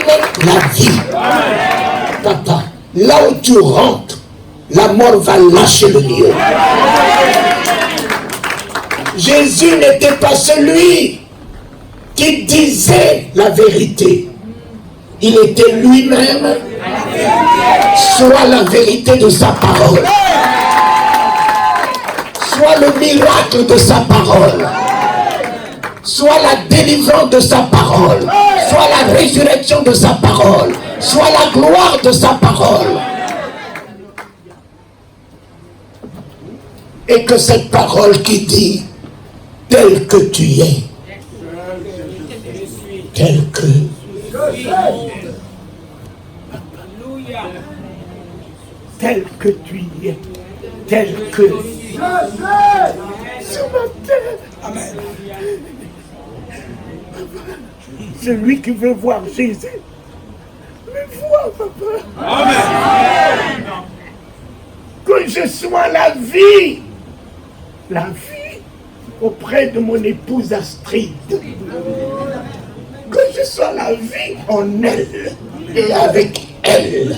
donne la vie. Papa, là où tu rentres, la mort va lâcher le lieu. Jésus n'était pas celui qui disait la vérité. Il était lui-même, soit la vérité de sa parole, soit le miracle de sa parole, soit la délivrance de sa parole, soit la résurrection de sa parole, soit la gloire de sa parole. Et que cette parole qui dit, tel que tu es, tel que tel que tu es, tel que sur ma terre. Amen. Celui qui veut voir Jésus, me voit, papa. Amen. Que je sois la vie auprès de mon épouse Astrid. Que je sois la vie en elle et avec elle.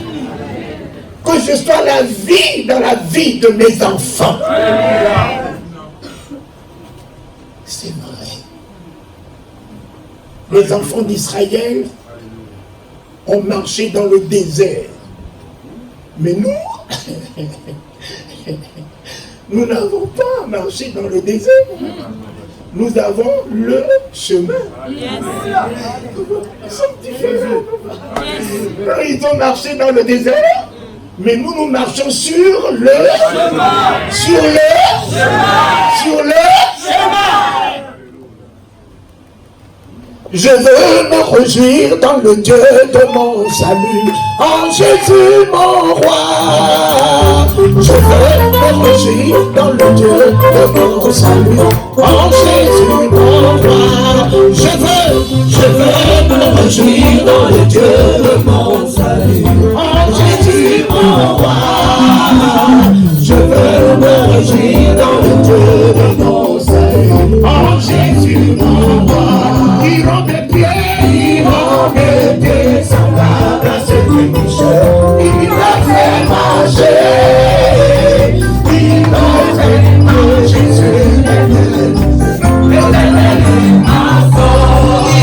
Que je sois la vie dans la vie de mes enfants. C'est vrai. Les enfants d'Israël ont marché dans le désert. Mais nous, nous n'avons pas marché dans le désert. Nous avons le chemin. Nous sommes différents. Ils ont marché dans le désert, mais nous marchons sur le chemin. Sur le chemin. Je veux me réjouir dans le Dieu de mon salut, en Jésus mon roi. Je veux me réjouir dans le Dieu de mon salut, en Jésus mon roi. Je veux me réjouir dans le Dieu de mon salut, en Jésus mon roi. Je veux me réjouir dans le Dieu de mon salut, en Jésus mon roi. Il rend mes pieds semblables à ceux qui touchent. Il m'a fait marcher. Il m'a fait marcher sur l'éternel est ma force.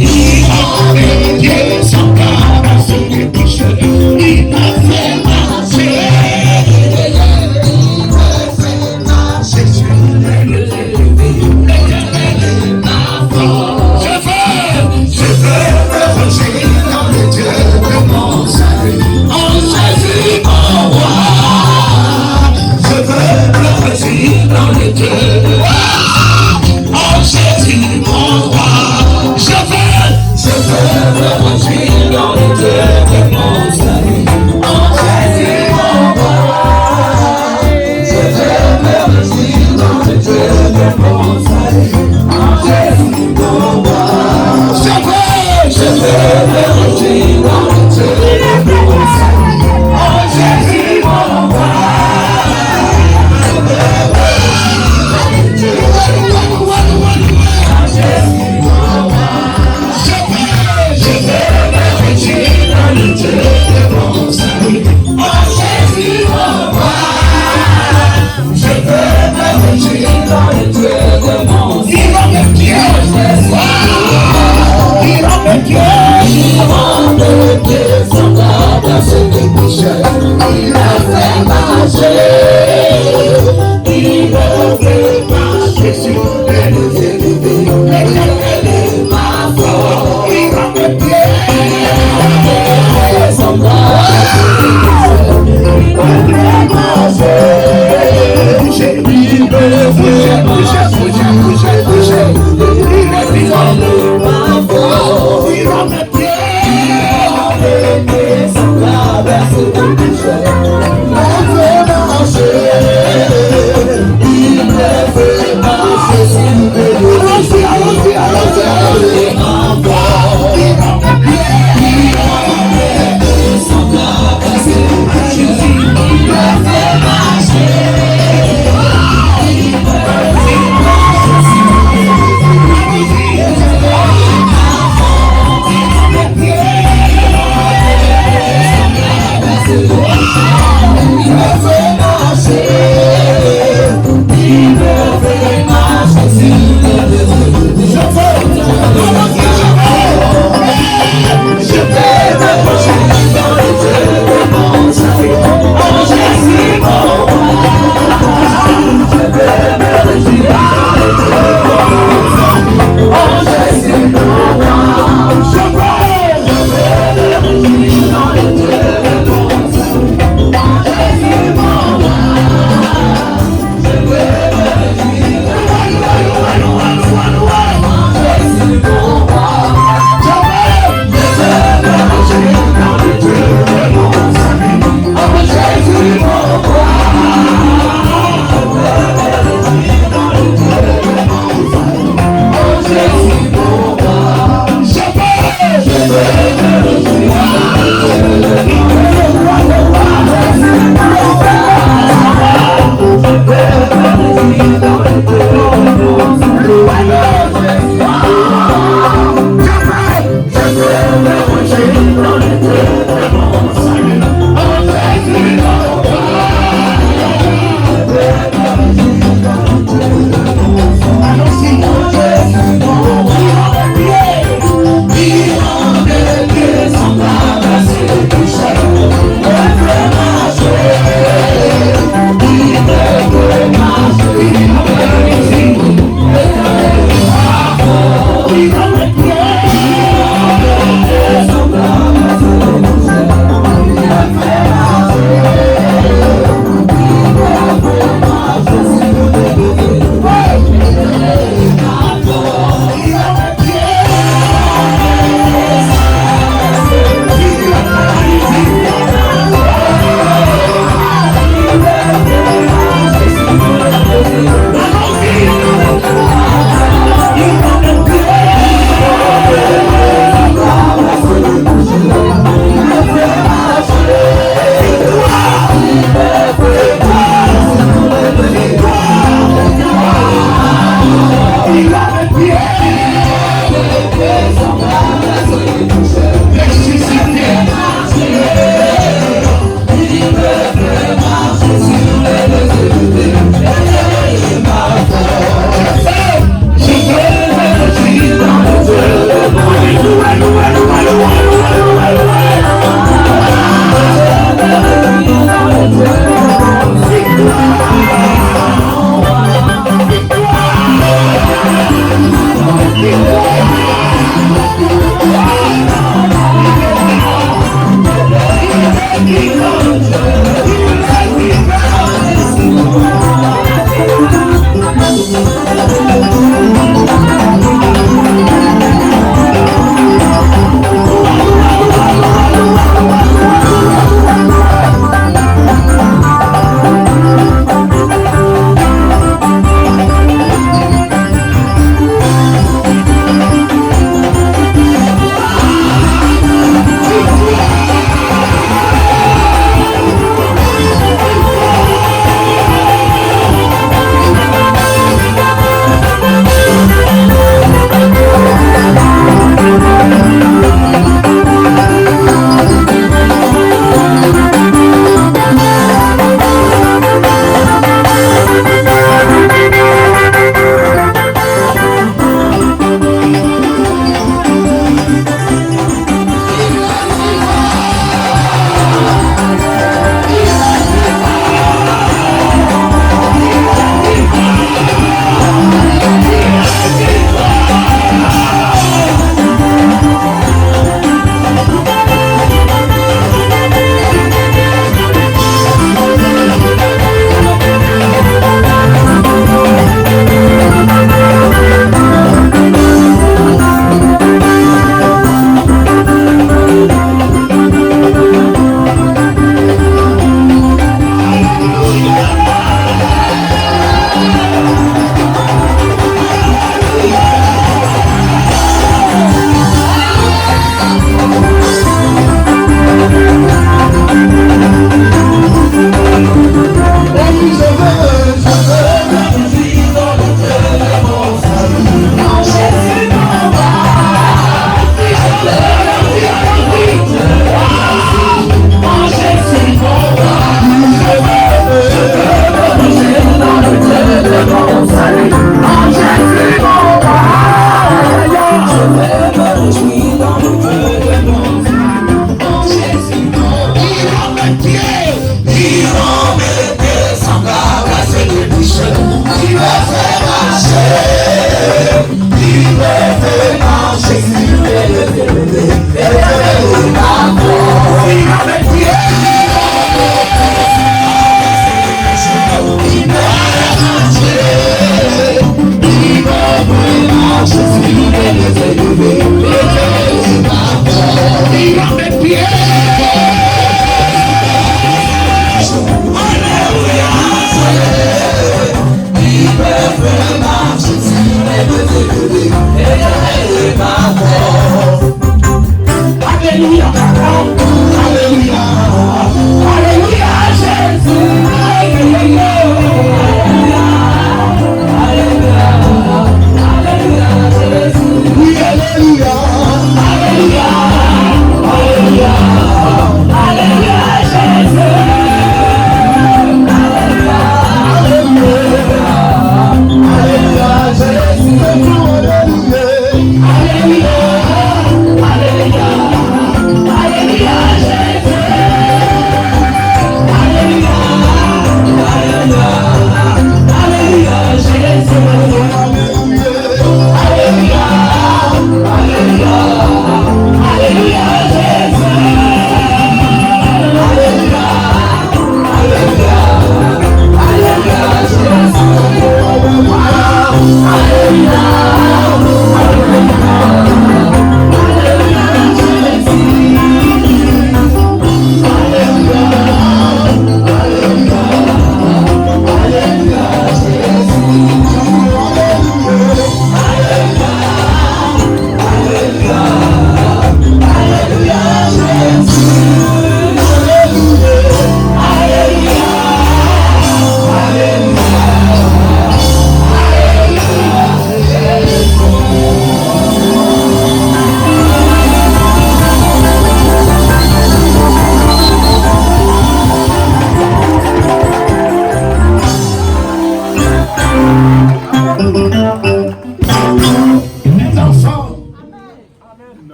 Il rend mes pieds semblables à ceux qui touchent. Il m'a fait marcher. Il m'a fait marcher sur l'éternel est ma force. Dans le Dieu de mon salut, en Jésus mon roi. Je veux me réjouir dans le Dieu de mon salut, en Jésus mon roi. Je veux me réjouir dans le Dieu de mon salut, en Jésus mon roi. Je veux me réjouir dans le Dieu de mon salut, en Jésus mon roi. Je veux me réjouir dans le Dieu de mon salut, en Jésus mon roi. Je veux me réjouir dans le Dieu de mon salut, en Jésus mon roi. Je veux me réjouir dans le Dieu de mon salut, en Jésus mon roi. Je veux me réjouir dans le Dieu de mon salut. Il rend mes pieds semblables à ceux qui touchent. Il m'a fait marcher. Il m'a fait marcher sur les lieux élevés. L'éternel est ma force. Il rend mes pieds semblables à ceux qui touchent. Il m'a fait marcher. Il me fait bouger. Il est vivant de ma force. Il rend mes pieds semblables à ceux qui touchent. Il me fait marcher. Il me fait marcher sur les lieux. Allons-y. Il rend mes pieds semblables à ceux qui touchent. Il me fait marcher. Yeah. Hallelujah.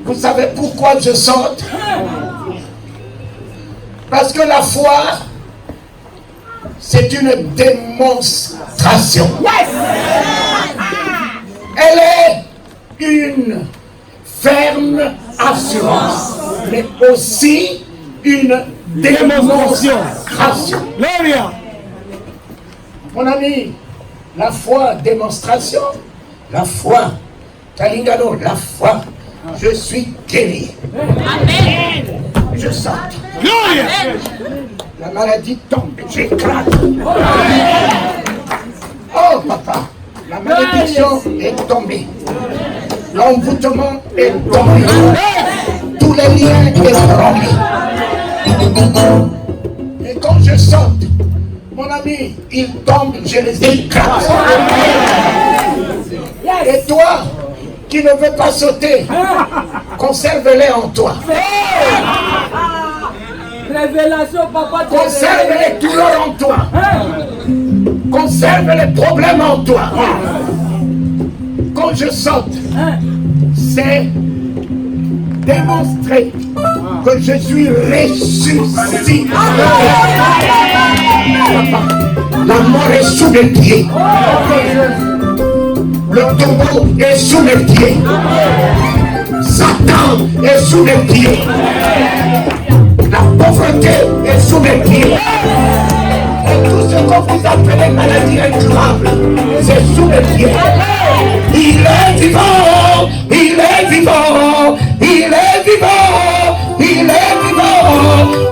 Vous savez pourquoi je saute? Parce que la foi, c'est une démonstration. Elle est une ferme assurance, mais aussi une démonstration. Mon ami, la foi, démonstration, la foi, Kalingano, la foi, je suis guéri. Amen. Je saute. La maladie tombe, j'éclate. Oh papa, la malédiction est tombée. L'envoûtement est tombé. Tous les liens sont rompus. Et quand je saute, mon ami, ils tombent, je les écrase. Et toi, qui ne veux pas sauter, conserve-les en toi. Révélation, papa. Conserve les douleurs en toi. Conserve les problèmes en toi. Quand je saute, c'est démontrer que je suis ressuscité. La mort est sous mes pieds. Le tombeau est sous mes pieds. Satan est sous mes pieds. La pauvreté est sous mes pieds. Et tout ce que vous appelez maladie incurable, c'est sous mes pieds. Il est vivant, il est vivant, il est vivant, il est vivant,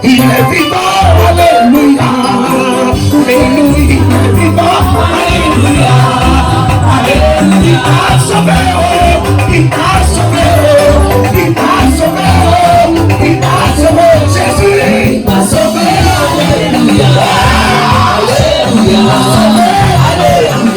il est vivant, alléluia, alléluia, il est vivant, alléluia, alléluia, il t'a sauvé, il t'a sauvé, il t'a sauvé, il t'a sauvé, Jésus, il t'a sauvé, alléluia, alléluia, alléluia.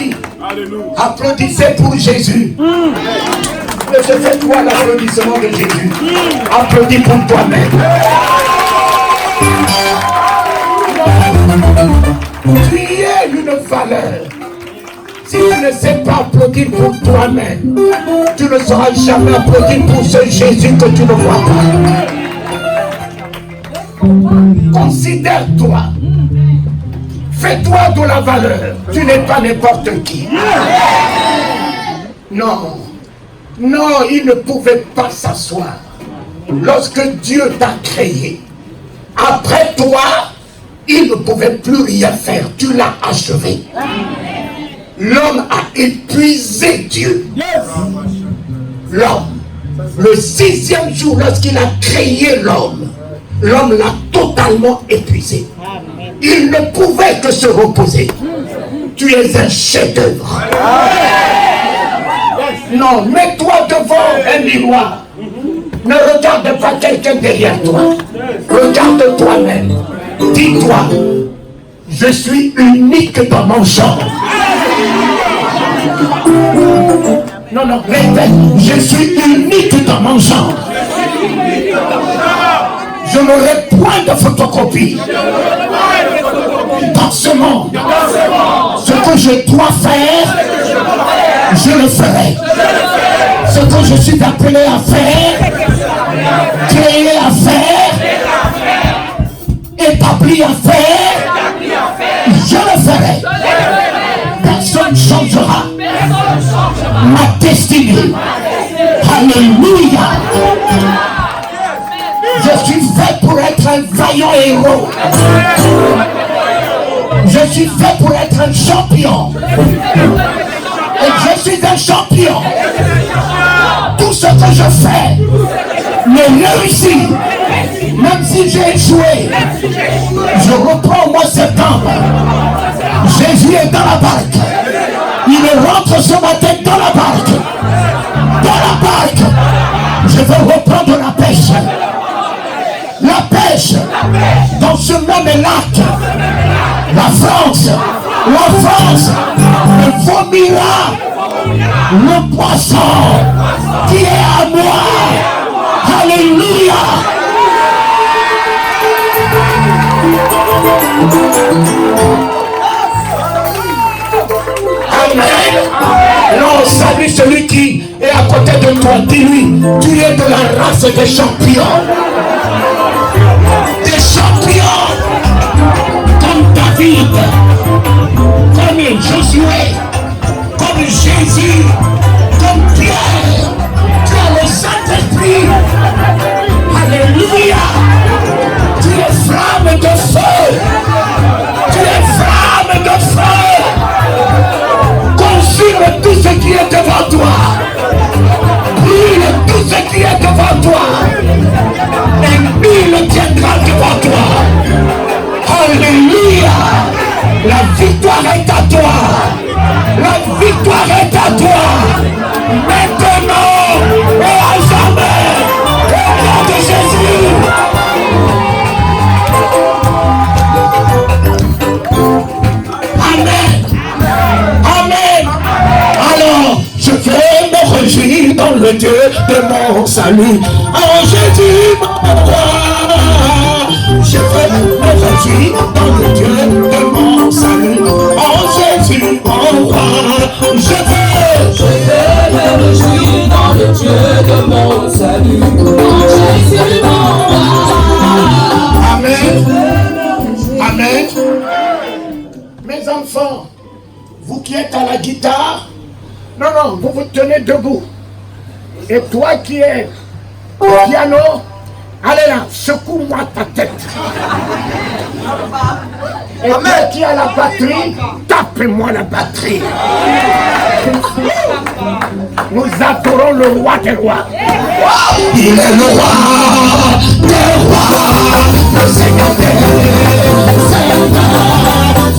Oui. Applaudissez pour Jésus. Mais je fais toi l'applaudissement de Jésus. Applaudis pour toi-même. Tu es une valeur. Si tu ne sais pas applaudir pour toi-même, tu ne sauras jamais applaudir pour ce Jésus que tu ne vois pas. Considère-toi. Fais-toi de la valeur. Tu n'es pas n'importe qui. Non. Non, il ne pouvait pas s'asseoir. Lorsque Dieu t'a créé, après toi, il ne pouvait plus rien faire. Tu l'as achevé. L'homme a épuisé Dieu. L'homme, le 6e jour, lorsqu'il a créé l'homme, l'homme l'a totalement épuisé. Il ne pouvait que se reposer. Tu es un chef-d'œuvre. Non, mets-toi devant un miroir. Ne regarde pas quelqu'un derrière toi. Regarde toi-même. Dis-toi, je suis unique dans mon genre. Non, non, répète, je suis unique dans mon genre. Je n'aurai point de photocopie. Dans ce monde, ce que je dois faire, je le ferai. Ce que je suis appelé à faire, créé à faire, établi à faire, je le ferai. Personne ne changera ma destinée. Alléluia. Je suis fait pour être un vaillant héros. Je suis fait pour être un champion. Et je suis un champion. Tout ce que je fais me réussit. Même si j'ai échoué, je reprends au mois de septembre. Jésus est dans la barque. Il rentre ce matin dans la barque. Dans la barque, je veux reprendre la pêche. La pêche dans ce même lac. La France me vomira le poisson qui est à moi. Alléluia. Amen. Non, salue celui qui est à côté de toi. Dis-lui, tu es de la race des champions. Des champions. Comme David, comme Josué, comme Jésus, comme Pierre. Tu as le Saint-Esprit. Alléluia. Tu es flamme de feu. Tu es flamme de feu. Consume tout ce qui est devant toi. Brûle tout ce qui est devant toi. Et nul tiendra devant toi. Alléluia. La victoire est à toi. La victoire est à toi. Maintenant et à jamais. Au nom de Jésus. Amen. Amen. Alors, je vais me réjouir dans le Dieu de mon salut. Alors Jésus, mon roi. Je vais me réjouir dans le Dieu de mon salut. Oh Jésus, mon roi. Je vais me réjouir dans le Dieu de mon salut. Oh Jésus, mon roi. Amen. Amen. Mes enfants, vous qui êtes à la guitare, non, vous vous tenez debout. Et toi qui es au piano, allez là, secoue-moi ta tête. Et toi qui as la batterie, tape-moi la batterie. Nous adorons le roi des rois. Il est le roi des rois, le Seigneur des Seigneurs.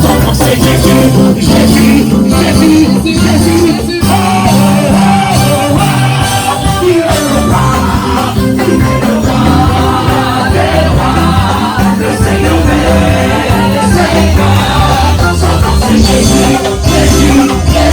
Son nom c'est Jésus, Jésus, Jésus, Jésus. Il est le roi, il est le roi des rois, le Seigneur des Seigneurs. Son nom c'est Jésus, Jésus, Jésus.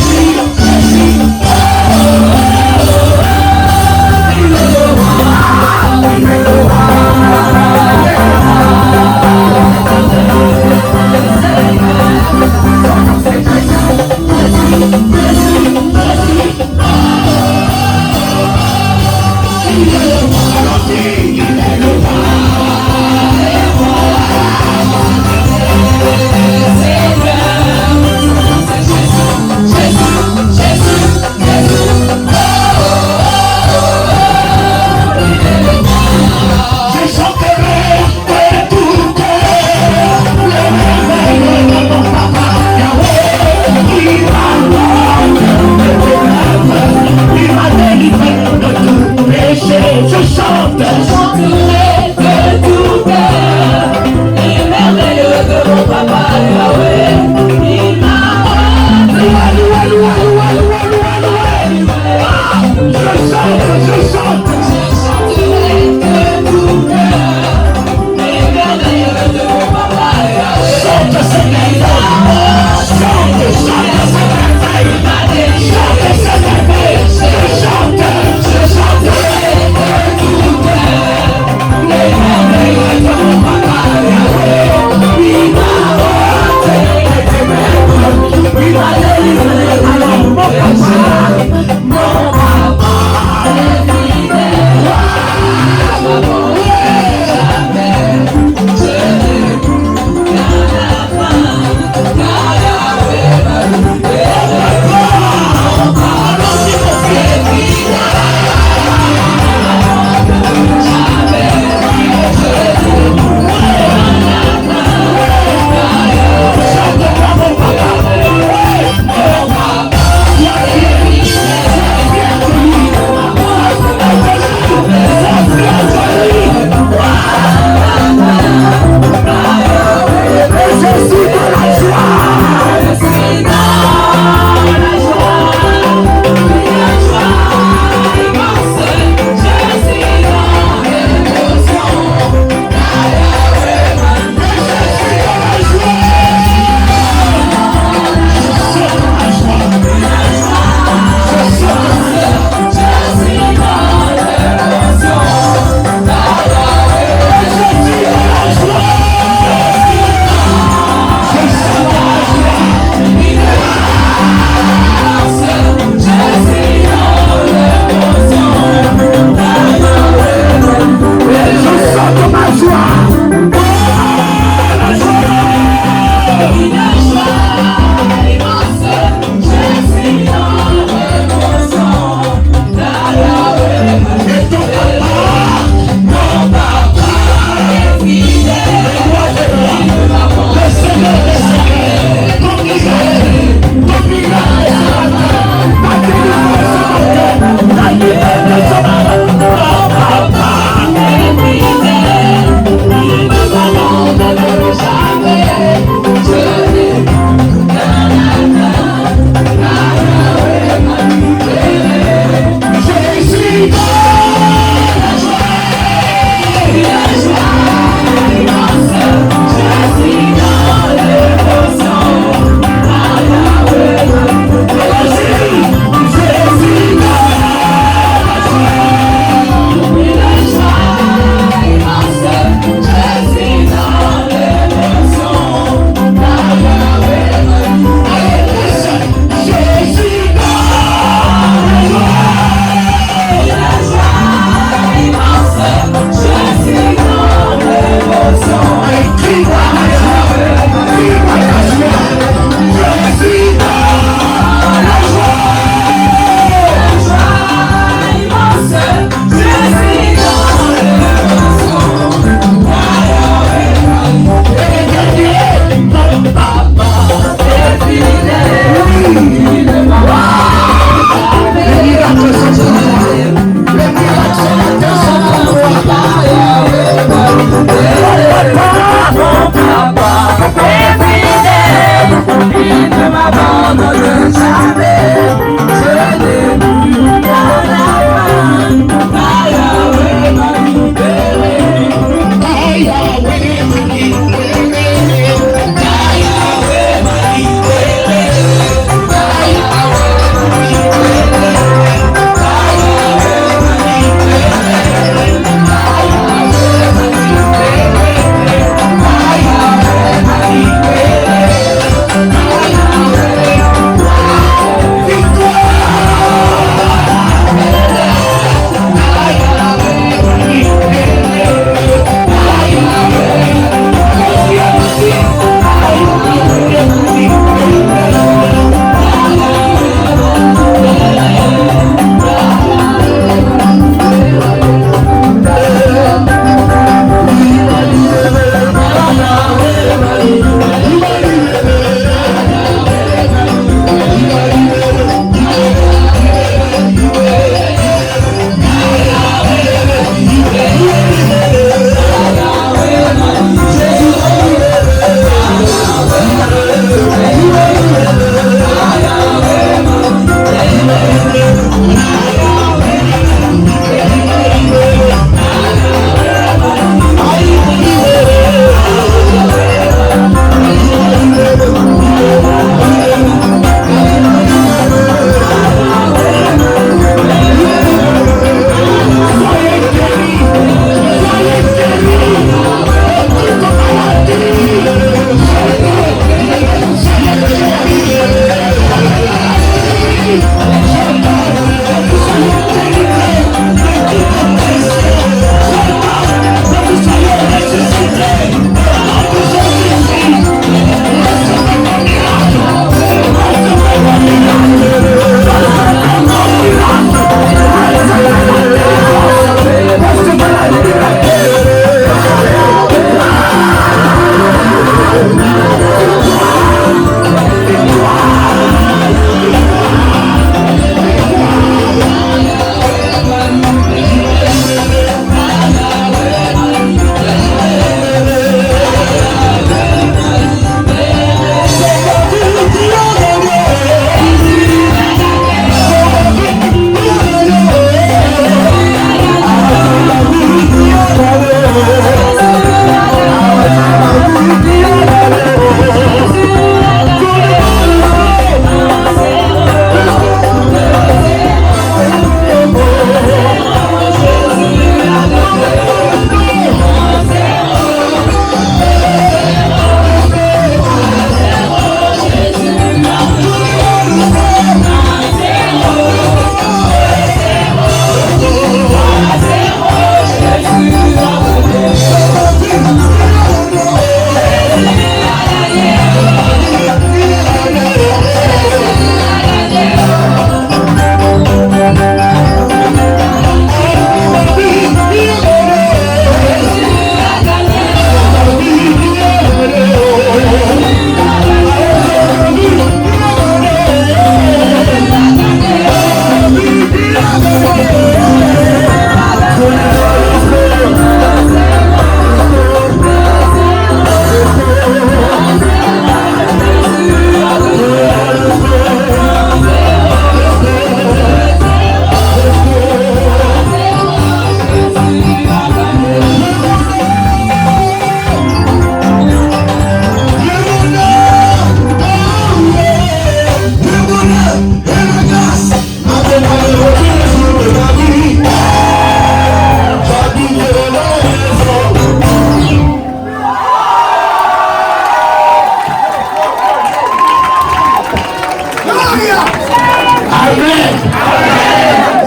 Amen.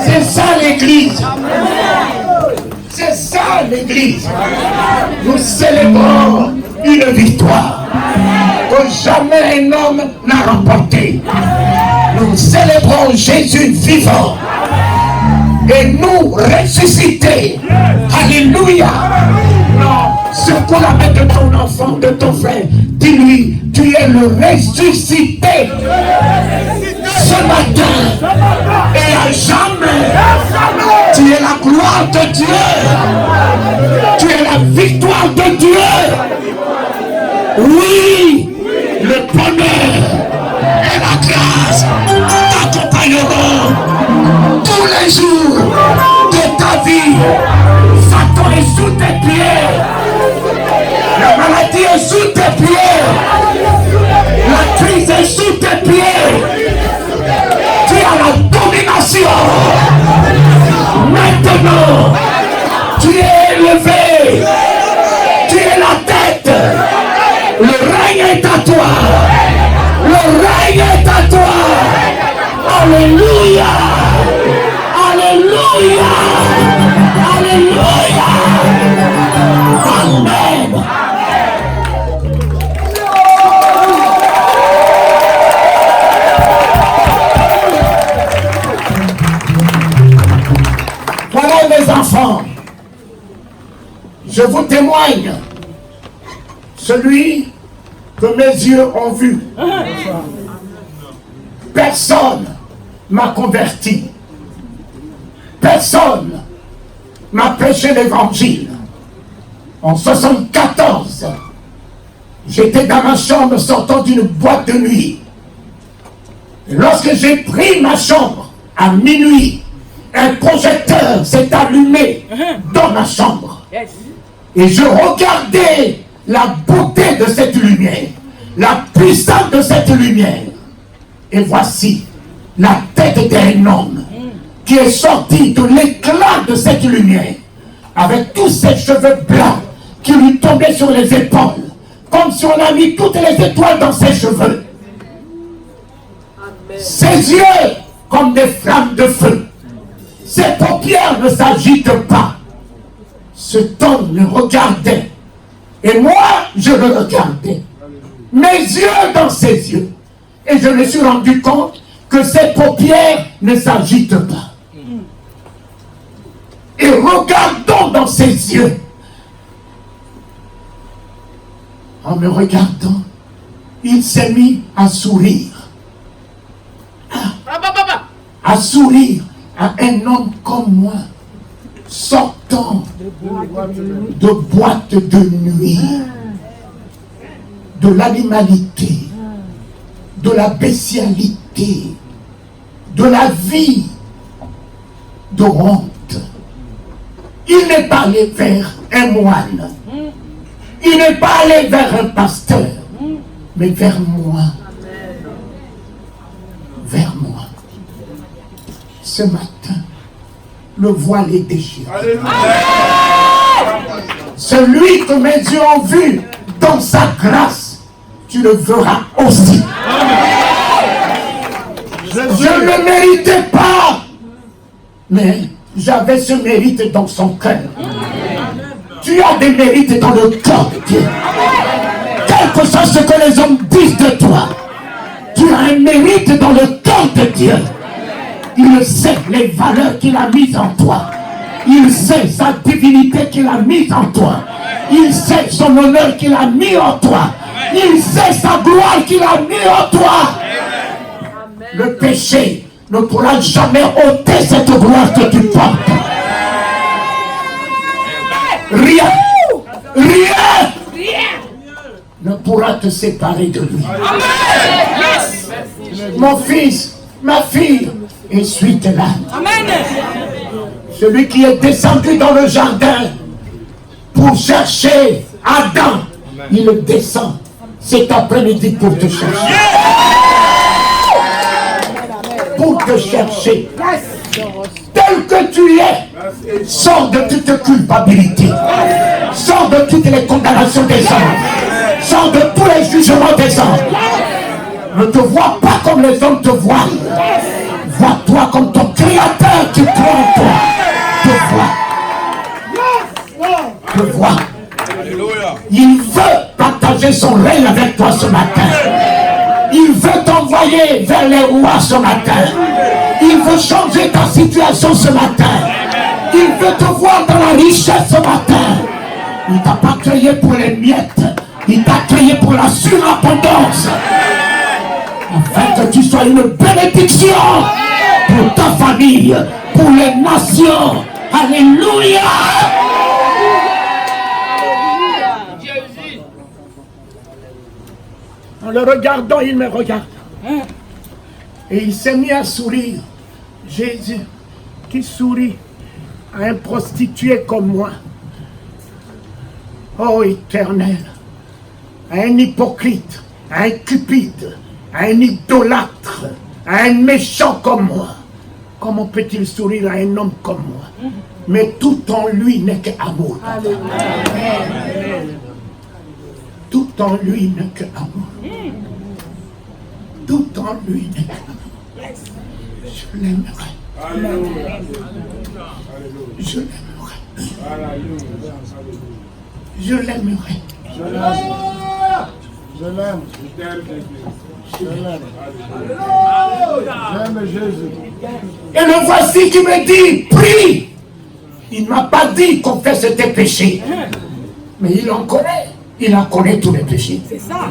C'est ça l'église. C'est ça l'église. Nous célébrons une victoire que jamais un homme n'a remportée. Nous célébrons Jésus vivant et nous ressusciter. Alléluia. Non, secoue la main de ton enfant, de ton frère. Dis-lui, tu es le ressuscité ce matin et à jamais. Tu es la gloire de Dieu. Tu es la victoire de Dieu. Oui, le bonheur et la grâce t'accompagneront tous les jours de ta vie. Satan est sous tes pieds. La maladie est sous tes pieds. La crise est sous tes pieds. Tu as la domination. Maintenant, tu es élevé. Tu es la tête. Le règne est à toi. Le règne est à toi. Alléluia. Alléluia. Alléluia. Amen. Voilà mes enfants. Je vous témoigne. Celui que mes yeux ont vu. Personne m'a converti. Personne m'a prêché l'évangile. En 1974, j'étais dans ma chambre sortant d'une boîte de nuit. Et lorsque j'ai pris ma chambre à minuit, un projecteur s'est allumé dans ma chambre. Et je regardais la beauté de cette lumière, la puissance de cette lumière. Et voici la tête d'un homme qui est sorti de l'éclat de cette lumière, avec tous ses cheveux blancs qui lui tombaient sur les épaules, comme si on a mis toutes les étoiles dans ses cheveux. Amen. Ses yeux comme des flammes de feu. Ses paupières ne s'agitent pas. Cet homme me regardait. Et moi, je le regardais. Mes yeux dans ses yeux. Et je me suis rendu compte que ses paupières ne s'agitent pas. Et regardons dans ses yeux. En me regardant, il s'est mis à sourire. À sourire à un homme comme moi, sortant de boîte de nuit, de l'animalité, de la bestialité, de la vie de honte. Il n'est pas allé vers un moine. Il n'est pas allé vers un pasteur, mais vers moi. Vers moi. Ce matin, le voile est déchiré. Celui que mes yeux ont vu dans sa grâce, tu le verras aussi. Je ne méritais pas, mais j'avais ce mérite dans son cœur. Tu as des mérites dans le cœur de Dieu. Quel que soit ce que les hommes disent de toi, tu as un mérite dans le cœur de Dieu. Il sait les valeurs qu'il a mises en toi. Il sait sa divinité qu'il a mise en toi. Il sait son honneur qu'il a mis en toi. Il sait sa gloire qu'il a mis en toi. Le péché ne pourra jamais ôter cette gloire que tu portes. Rien ne pourra te séparer de lui. Mon fils, ma fille, essuie-tes-la. Celui qui est descendu dans le jardin pour chercher Adam, il descend cet après-midi pour te chercher. Pour te chercher. Tel que tu es, sors de toute culpabilité, sors de toutes les condamnations des hommes, sors de tous les jugements des hommes. Ne te vois pas comme les hommes te voient. t'envoyer vers les rois ce matin. Il veut changer ta situation ce matin. Il veut te voir dans la richesse ce matin. Il t'a pas créé pour les miettes. Il t'a créé pour la surabondance. Afin que tu sois une bénédiction pour ta famille, pour les nations. Alléluia. En le regardant, il me regarde. Et il s'est mis à sourire. Jésus, qui sourit à un prostitué comme moi. Oh Éternel, à un hypocrite, à un cupide, à un idolâtre, à un méchant comme moi. Comment peut-il sourire à un homme comme moi? Mais tout en lui n'est qu'amour. Tout en lui n'est qu'amour. Tout en lui n'est qu'amour. Je l'aimerai. Je l'aimerai. Je l'aimerai. Je l'aime. Je l'aime. J'aime Jésus. Et le voici qui me dit, prie. Il ne m'a pas dit confesse tes péchés. Mais il en connaît. Il en connaît tous les péchés. C'est ça.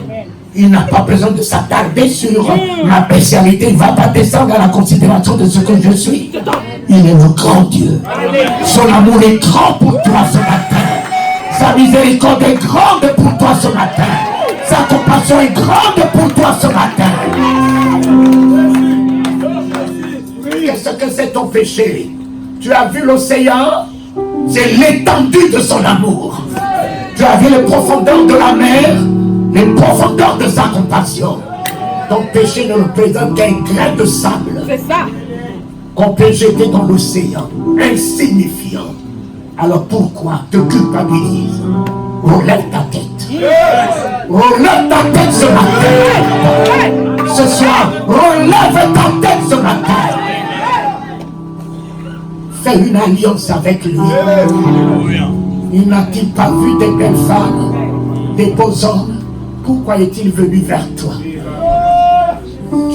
Il n'a pas besoin de s'attarder sur ma spécialité. Il ne va pas descendre à la considération de ce que je suis. Il est le grand Dieu. Son amour est grand pour toi ce matin. Sa miséricorde est grande pour toi ce matin. Sa compassion est grande pour toi ce matin. Qu'est-ce que c'est ton péché? Tu as vu l'océan? C'est l'étendue de son amour. Tu as vu les profondeurs de la mer, les profondeurs de sa compassion. Ton péché ne représente qu'un grain de sable. C'est ça. Qu'on peut jeter dans l'océan, insignifiant. Alors pourquoi te culpabilise? Relève ta tête. Relève ta tête ce matin. Ce soir, relève ta tête ce matin. Fais une alliance avec lui. Il n'a-t-il pas vu des belles femmes, des beaux hommes? Pourquoi est-il venu vers toi?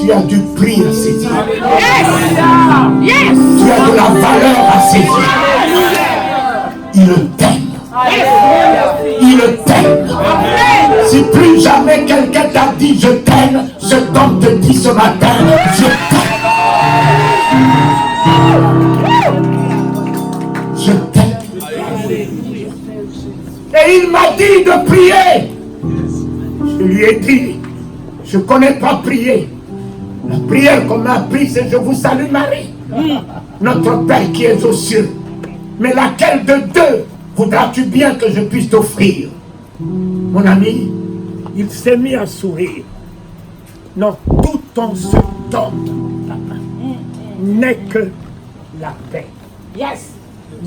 Tu as du prix à ses yeux. Yes. Tu as de la valeur à ses yeux. Il t'aime. Il t'aime. Si plus jamais quelqu'un t'a dit je t'aime, ce homme te dit ce matin, je t'aime. Je t'aime. Et il m'a dit de prier. Je lui ai dit, je ne connais pas prier. La prière qu'on m'a appris, c'est je vous salue Marie, notre Père qui est aux cieux. Mais laquelle de deux voudras-tu bien que je puisse t'offrir? Mon ami, il s'est mis à sourire. Non, tout en ce temps, papa, n'est que la paix. Yes.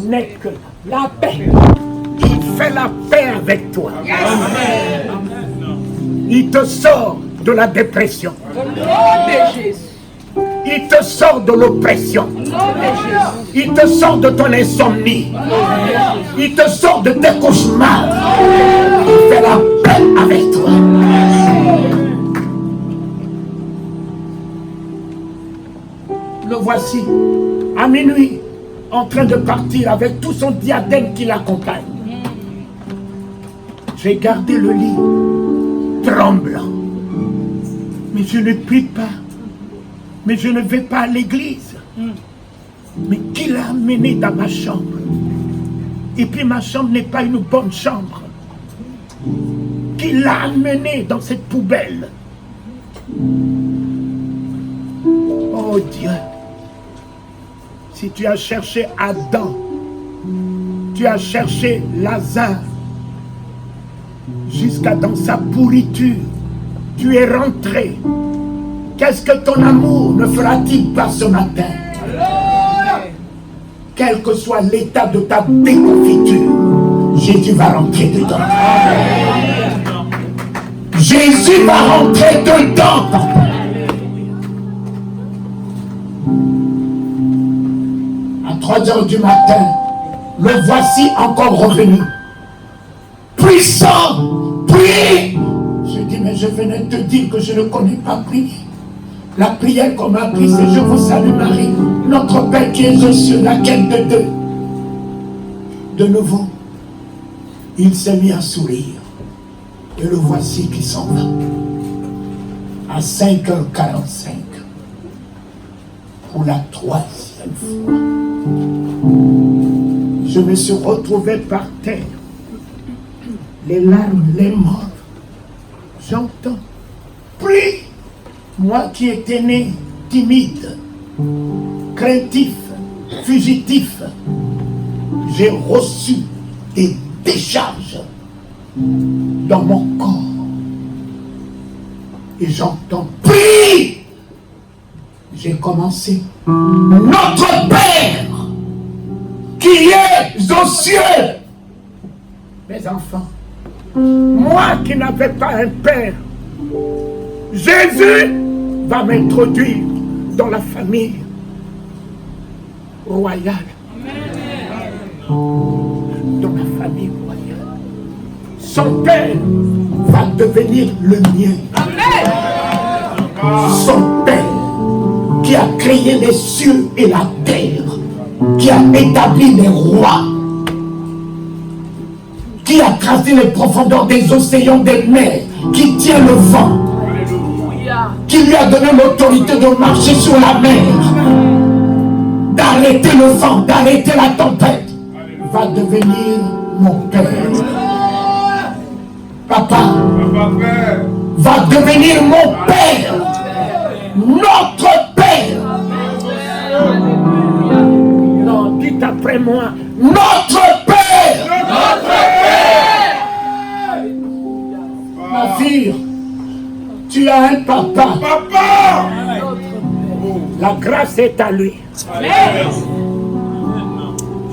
N'est que La paix. il fait la paix avec toi. Il te sort de la dépression. Au nom de Jésus. Il te sort de l'oppression. Au nom de Jésus. Il te sort de ton insomnie. Il te sort de tes cauchemars. Il fait la paix avec toi. Le voici à minuit en train de partir avec tout son diadème qui l'accompagne. J'ai gardé le lit tremblant. Mais je ne prie pas. Mais je ne vais pas à l'église. Mais qui l'a amené dans ma chambre? Et puis ma chambre n'est pas une bonne chambre. Qui l'a amené dans cette poubelle? Oh Dieu, si tu as cherché Adam, tu as cherché Lazare, jusqu'à dans sa pourriture, tu es rentré. Qu'est-ce que ton amour ne fera-t-il pas ce matin? Quel que soit l'état de ta déconfiture, Jésus va rentrer dedans. Jésus va rentrer dedans, papa. À 3 heures du matin, le voici encore revenu. Puissant, prie. Je dis, mais je venais te dire que je ne connais pas prier. La prière qu'on m'a apprise, c'est: je vous salue Marie, notre Père qui est aux cieux, laquelle de deux. De nouveau, il s'est mis à sourire. Et le voici qui s'en va. À 5h45. Pour la 3e fois. Je me suis retrouvé par terre. Les larmes, les morts. J'entends. Prie. Moi qui étais né timide, craintif, fugitif, j'ai reçu des décharges dans mon corps. Et j'entends: prie. J'ai commencé: notre Père qui est aux cieux. Mes enfants, moi qui n'avais pas un père, Jésus va m'introduire dans la famille royale. Dans la famille royale. Son père va devenir le mien. Son père qui a créé les cieux et la terre, qui a établi les rois, qui a tracé les profondeurs des océans, des mers, qui tient le vent, qui lui a donné l'autorité de marcher sur la mer, d'arrêter le vent, d'arrêter la tempête, va devenir mon père. Papa va devenir mon père, notre père. Non, dites après moi: notre père. Notre père. Ma fille, tu as un papa. Papa. La grâce est à lui.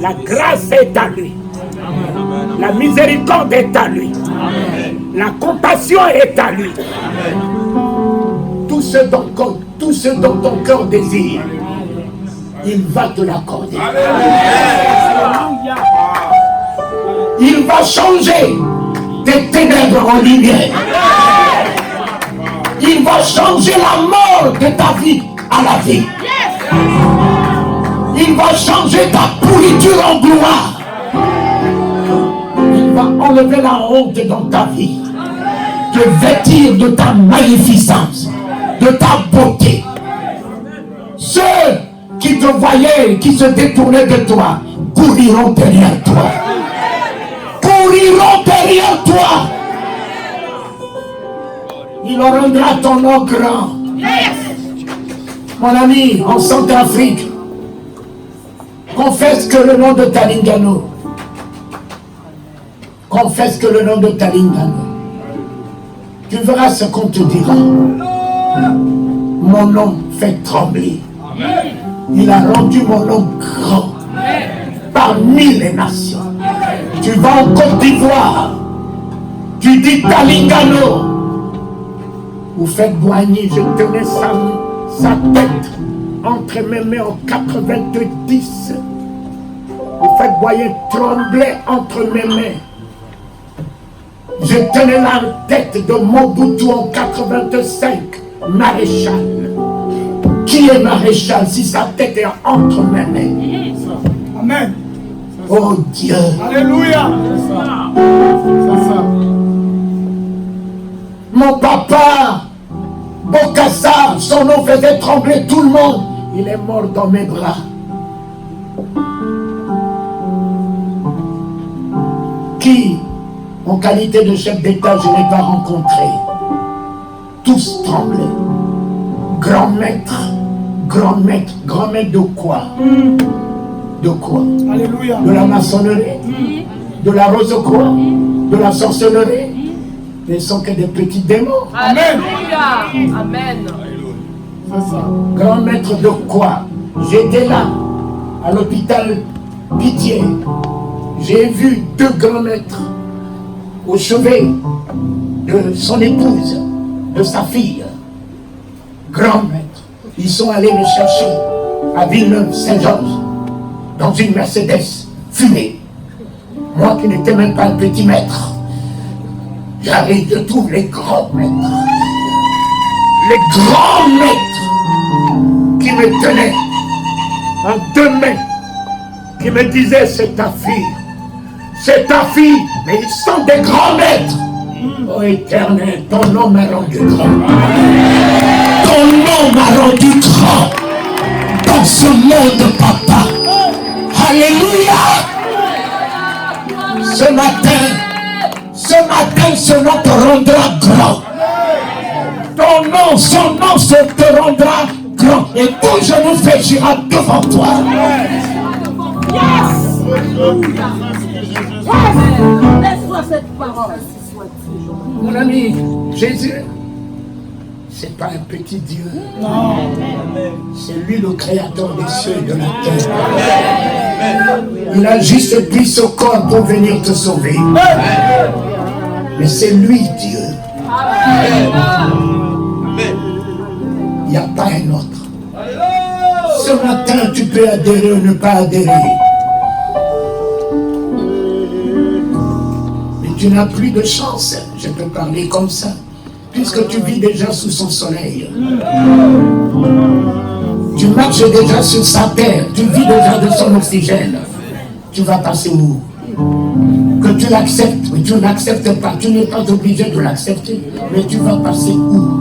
La grâce est à lui. La miséricorde est à lui. La compassion est à lui. Tout ce dont ton cœur désire, il va te l'accorder. Il va changer tes ténèbres en lumière. Il va changer la mort de ta vie à la vie. Il va changer ta pourriture en gloire. Il va enlever la honte dans ta vie, te vêtir de ta magnificence, de ta beauté. Ceux qui te voyaient, qui se détournaient de toi, couriront derrière toi. Couriront derrière toi. Il rendra ton nom grand. Mon ami, en Centrafrique, confesse que le nom de Talingano. Confesse que le nom de Talingano. Tu verras ce qu'on te dira. Mon nom fait trembler. Il a rendu mon nom grand parmi les nations. Tu vas en Côte d'Ivoire. Tu dis Talingano. Vous faites Boigny, je tenais sa tête entre mes mains en 90. Vous faites Boigny trembler entre mes mains. Je tenais la tête de Mobutu en 85, maréchal. Qui est maréchal si sa tête est entre mes mains? Amen. Oh Dieu. Alléluia. C'est ça. Mon papa, Bokassa, son nom faisait trembler tout le monde. Il est mort dans mes bras. Qui, en qualité de chef d'État, je n'ai pas rencontré. Tous tremblaient. Grand maître de quoi? De quoi? Alléluia. De la maçonnerie, de la rose-croix, de la sorcellerie. Ne sont que des petits démons. Amen. Amen. C'est ça. Grand maître de quoi? J'étais là, à l'hôpital Pitié. J'ai vu 2 grands maîtres au chevet de son épouse, de sa fille. Grand maître. Ils sont allés me chercher à Villeneuve-Saint-Georges dans une Mercedes fumée. Moi qui n'étais même pas un petit maître. J'arrive, je trouve les grands maîtres. Les grands maîtres. qui me tenait en deux mains, qui me disait, c'est ta fille. C'est ta fille, mais ils sont des grands maîtres. Oh Éternel, ton nom m'a rendu grand. Ton nom m'a rendu grand dans ce monde, papa. Alléluia. Ce matin, ce nom te rendra grand. Ton nom, son nom te rendra grand. Et tout genou fléchira devant toi. Laisse-moi cette parole. Mon ami, Jésus, c'est pas un petit Dieu. Non. C'est lui le créateur des cieux et de la terre. Il a juste pris ce corps pour venir te sauver. Mais c'est lui Dieu. Il n'y a pas un autre. Ce matin, tu peux adhérer ou ne pas adhérer. Mais tu n'as plus de chance. Je peux parler comme ça. Puisque tu vis déjà sous son soleil. Tu marches déjà sur sa terre. Tu vis déjà de son oxygène. Tu vas passer où? Que tu l'acceptes, mais tu n'acceptes pas. Tu n'es pas obligé de l'accepter. Mais tu vas passer où?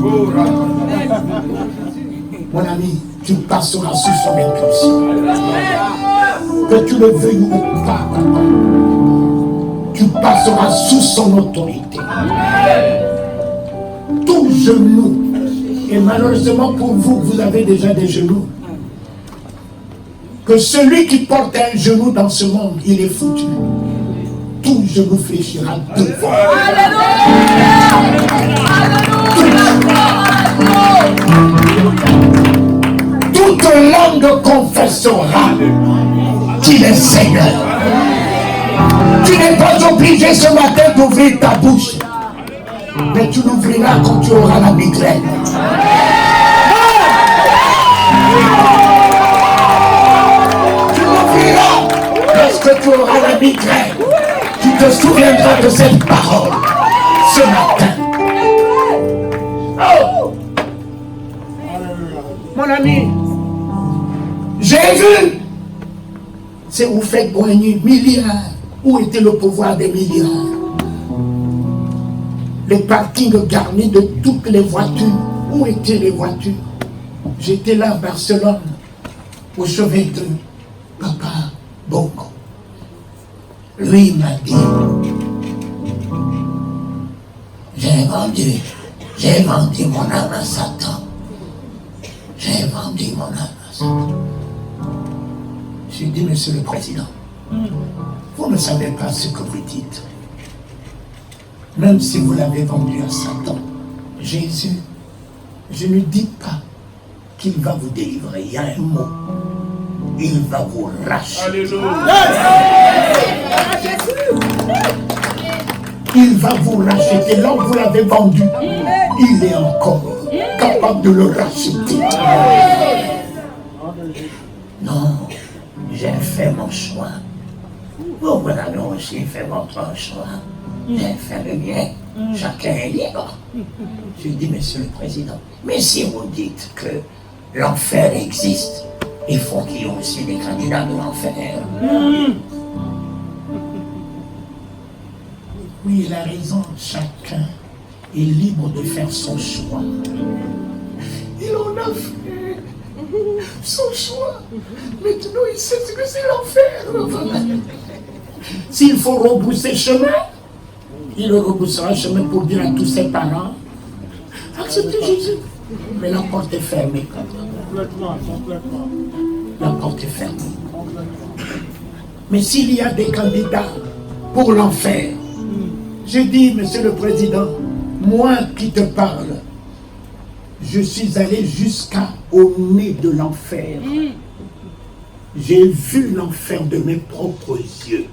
Mon ami, tu passeras sous son impulsion. Que tu le veuilles ou pas, papa. Tu passeras sous son autorité. Tout genou. Et malheureusement pour vous, vous avez déjà des genoux. Que celui qui porte un genou dans ce monde, il est foutu. Tout genou fléchira devant. Toute langue confessera qu'il est Seigneur. Tu n'es pas obligé ce matin d'ouvrir ta bouche. Mais tu l'ouvriras quand tu auras la migraine. Tu l'ouvriras lorsque tu auras la migraine. Tu te souviendras de cette parole ce matin. Oh! Mon ami, j'ai vu. C'est où faites gagner milliards. Où était le pouvoir des milliards? Les parkings garnis de toutes les voitures. Où étaient les voitures? J'étais là à Barcelone, au chevet de Papa Bongo. Lui m'a dit, j'ai vendu mon âme à Satan. J'ai vendu mon âme à Satan. J'ai dit, Monsieur le Président, vous ne savez pas ce que vous dites. Même si vous l'avez vendu à Satan, Jésus, je ne dis pas qu'il va vous délivrer. Il y a un mot. Il va vous racheter. Il va vous racheter. Là où vous l'avez vendu, il est encore capable de le racheter. Non, j'ai fait mon choix. Vous avez aussi fait votre choix. J'ai fait le bien. Chacun est libre. Je dis, Monsieur le Président, mais si vous dites que l'enfer existe, il faut qu'il y ait aussi des candidats de l'enfer. Oui, il a raison. Chacun est libre de faire son choix. Il en a fait son choix. Maintenant, il sait ce que c'est l'enfer. S'il faut rebrousser chemin, il rebroussera chemin pour dire à tous ses parents, acceptez Jésus. Mais la porte est fermée. Complètement. La porte est fermée. Mais s'il y a des candidats pour l'enfer, je dis, Monsieur le Président, moi qui te parle, je suis allé jusqu'au nez de l'enfer. J'ai vu l'enfer de mes propres yeux.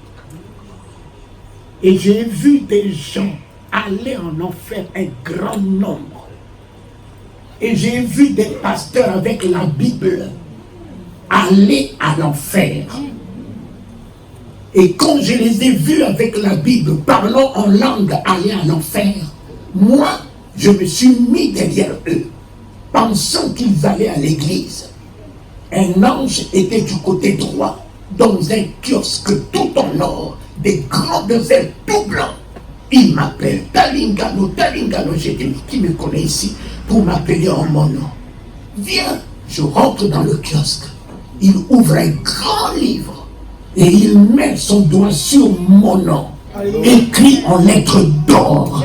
Et j'ai vu des gens aller en enfer, un grand nombre. Et j'ai vu des pasteurs avec la Bible aller à l'enfer. Et quand je les ai vus avec la Bible, parlant en langue, aller à l'enfer, moi, je me suis mis derrière eux. pensant qu'ils allaient à l'église, un ange était du côté droit, dans un kiosque tout en or, des grandes ailes tout blancs. Il m'appelle Talingano, Talingano. J'ai dit, qui me connaît ici pour m'appeler en mon nom? Viens, je rentre dans le kiosque. Il ouvre un grand livre et il met son doigt sur mon nom, écrit en lettres d'or.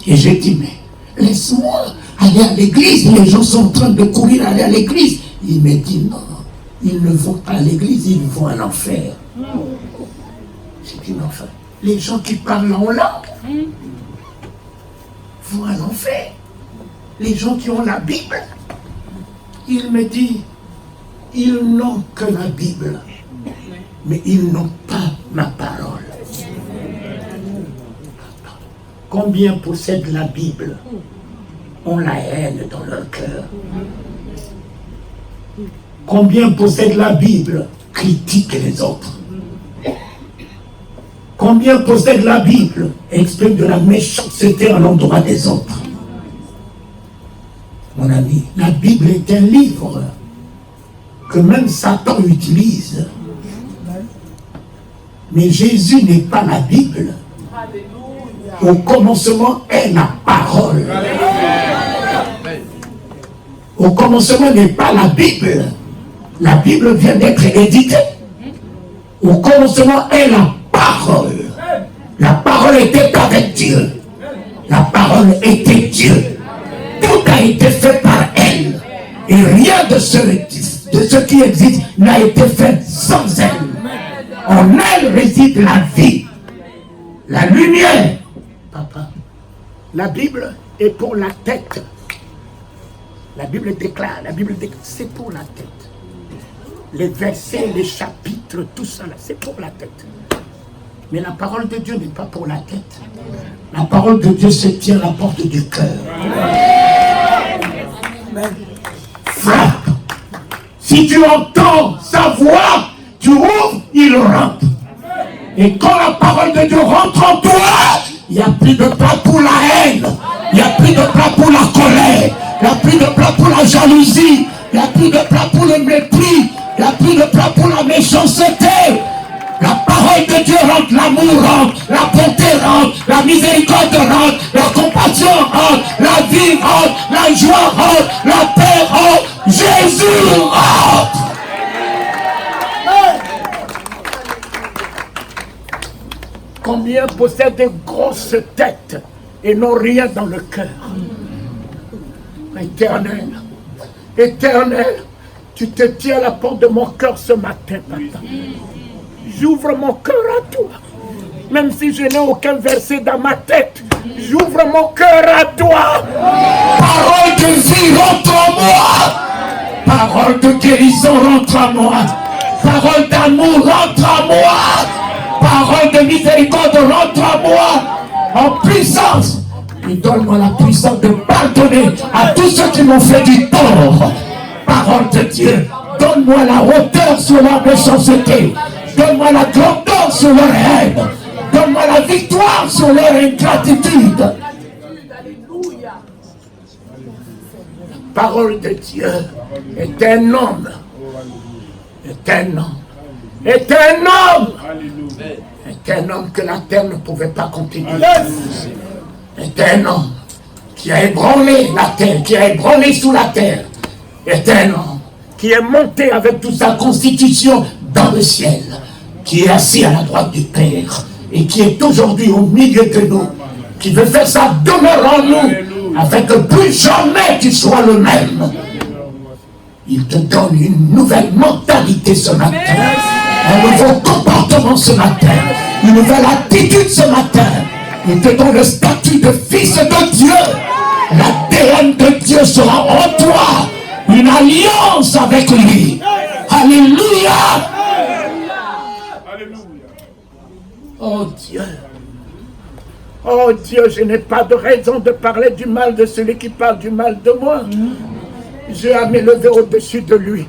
Et j'ai dit, mais laisse-moi aller à l'église. Les gens sont en train de courir aller à l'église. Il me dit, non, ils ne vont pas à l'église, ils vont à l'enfer. J'ai dit, non, enfin, les gens qui parlent en langue vont à l'enfer. Les gens qui ont la Bible. Il me dit, ils n'ont que la Bible, mais ils n'ont pas ma parole. Combien possèdent la Bible, ont la haine dans leur cœur? Combien possèdent la Bible, critiquent les autres? Combien possèdent la Bible, expriment de la méchanceté à l'endroit des autres? Mon ami, la Bible est un livre que même Satan utilise. Mais Jésus n'est pas la Bible. Au commencement est la parole. Au commencement n'est pas la Bible. La Bible vient d'être éditée. Au commencement est la parole. La parole était avec Dieu. La parole était Dieu. Tout a été fait par elle. Et rien de ce qui existe n'a été fait sans elle. En elle réside la vie, la lumière. Papa, la Bible est pour la tête. La Bible déclare, c'est pour la tête. Les versets, les chapitres, tout ça, c'est pour la tête. Mais la parole de Dieu n'est pas pour la tête. La parole de Dieu se tient à la porte du cœur. Frappe. Si tu entends sa voix, tu ouvres, il rentre. Et quand la parole de Dieu rentre en toi, il n'y a plus de place pour la haine. Il n'y a plus de place pour la colère. Il n'y a plus de place pour la jalousie. Il n'y a plus de place pour le mépris. Il n'y a plus de place pour la méchanceté. La parole de Dieu rentre, l'amour rentre, la bonté rentre, la miséricorde rentre, la compassion rentre, la vie rentre, la joie rentre, la paix rentre, Jésus rentre. Combien possèdent des grosses têtes et n'ont rien dans le cœur? Éternel, Éternel, tu te tiens à la porte de mon cœur ce matin, Papa. J'ouvre mon cœur à toi. Même si je n'ai aucun verset dans ma tête, j'ouvre mon cœur à toi. Parole de vie rentre en moi. Parole de guérison rentre en moi. Parole d'amour rentre en moi. Parole de miséricorde rentre en moi. En puissance. Et donne-moi la puissance de pardonner à tous ceux qui m'ont fait du tort. Parole de Dieu. Donne-moi la hauteur sur la méchanceté. Donne-moi la grandeur sur leur haine. Donne-moi la victoire sur leur ingratitude. La parole de Dieu est un homme. Est un homme. Est un homme. Est un homme que la terre ne pouvait pas contenir. Est un homme qui a ébranlé la terre, qui a ébranlé sous la terre. Est un homme qui est monté avec toute sa constitution dans le ciel, qui est assis à la droite du Père et qui est aujourd'hui au milieu de nous, qui veut faire sa demeure en nous, afin que plus jamais tu sois le même. Il te donne une nouvelle mentalité ce matin, un nouveau comportement ce matin, une nouvelle attitude ce matin. Il te donne le statut de fils de Dieu. L'ADN de Dieu sera en toi, une alliance avec lui. Alléluia. Oh Dieu, oh Dieu, je n'ai pas de raison de parler du mal de celui qui parle du mal de moi. J'ai à m'élever au-dessus de lui,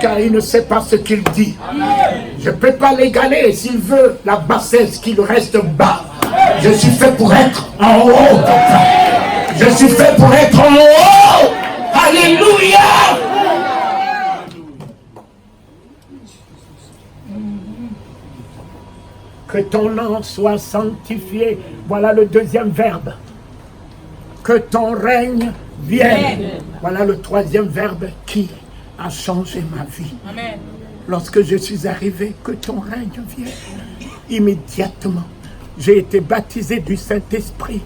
car il ne sait pas ce qu'il dit. Je ne peux pas l'égaler. S'il veut la bassesse, qu'il reste bas. Je suis fait pour être en haut, papa. Je suis fait pour être en haut. Alléluia. Que ton nom soit sanctifié. Voilà le deuxième verbe. Que ton règne vienne. Voilà le troisième verbe qui a changé ma vie. Amen. Lorsque je suis arrivé, que ton règne vienne. Immédiatement, j'ai été baptisé du Saint-Esprit.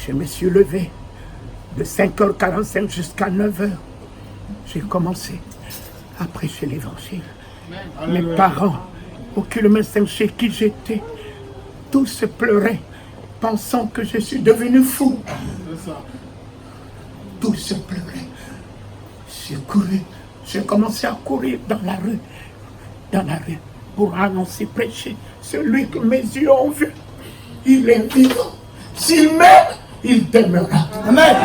Je me suis levé de 5h45 jusqu'à 9h. J'ai commencé à prêcher l'évangile. Mes parents, au kilomètre 5 chez qui j'étais, tous pleuraient, pensant que je suis devenu fou. Tous pleuraient. J'ai couru. J'ai commencé à courir dans la rue, pour annoncer, prêcher. Celui que mes yeux ont vu, il est vivant. S'il m'aime, il t'aimera. Amen.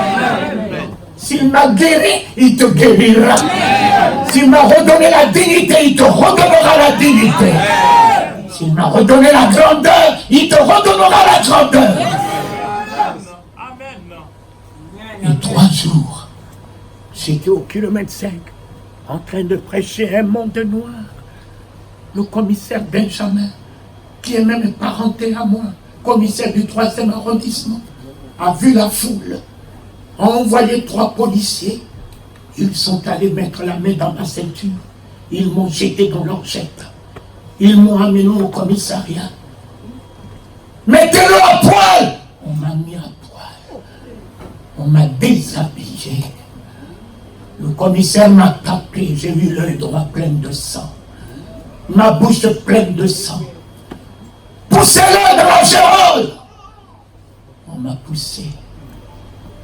S'il m'a guéri, il te guérira. S'il m'a redonné la dignité, il te redonnera la dignité. S'il m'a redonné la grandeur, il te redonnera la grandeur. Et 3 jours, j'étais au kilomètre 5, en train de prêcher un monde noir. Le commissaire Benjamin, qui est même parenté à moi, commissaire du 3e arrondissement, a vu la foule, a envoyé 3 policiers. Ils sont allés mettre la main dans ma ceinture. Ils m'ont jeté dans leur jet. Ils m'ont amené au commissariat. Mettez-le à poil. On m'a mis à poil. On m'a déshabillé. Le commissaire m'a tapé. J'ai eu l'œil droit plein de sang. Ma bouche pleine de sang. Poussez-le dans la gérole. On m'a poussé.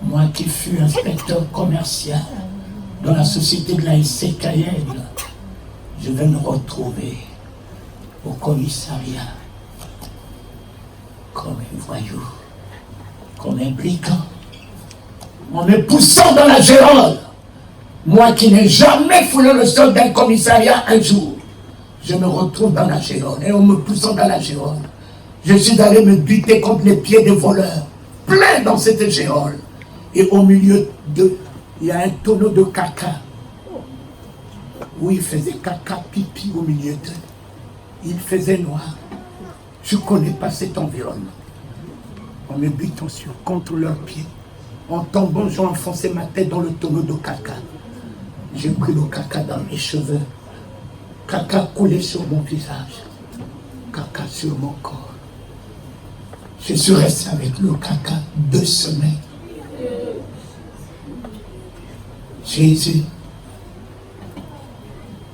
Moi qui fus inspecteur commercial dans la société de la SC Cayenne, je vais me retrouver au commissariat comme un voyou, comme un brigand, en me poussant dans la gérole. Moi qui n'ai jamais foulé le sol d'un commissariat un jour, je me retrouve dans la gérole. Et en me poussant dans la gérole, je suis allé me buter contre les pieds des voleurs, plein dans cette gérole. Et au milieu d'eux, il y a un tonneau de caca. Où il faisait caca, pipi au milieu d'eux. Il faisait noir. Je ne connais pas cet environnement. En me butant contre leurs pieds. En tombant, j'ai enfoncé ma tête dans le tonneau de caca. J'ai pris le caca dans mes cheveux. Caca coulé sur mon visage. Caca sur mon corps. Je suis resté avec le caca 2 semaines. Jésus,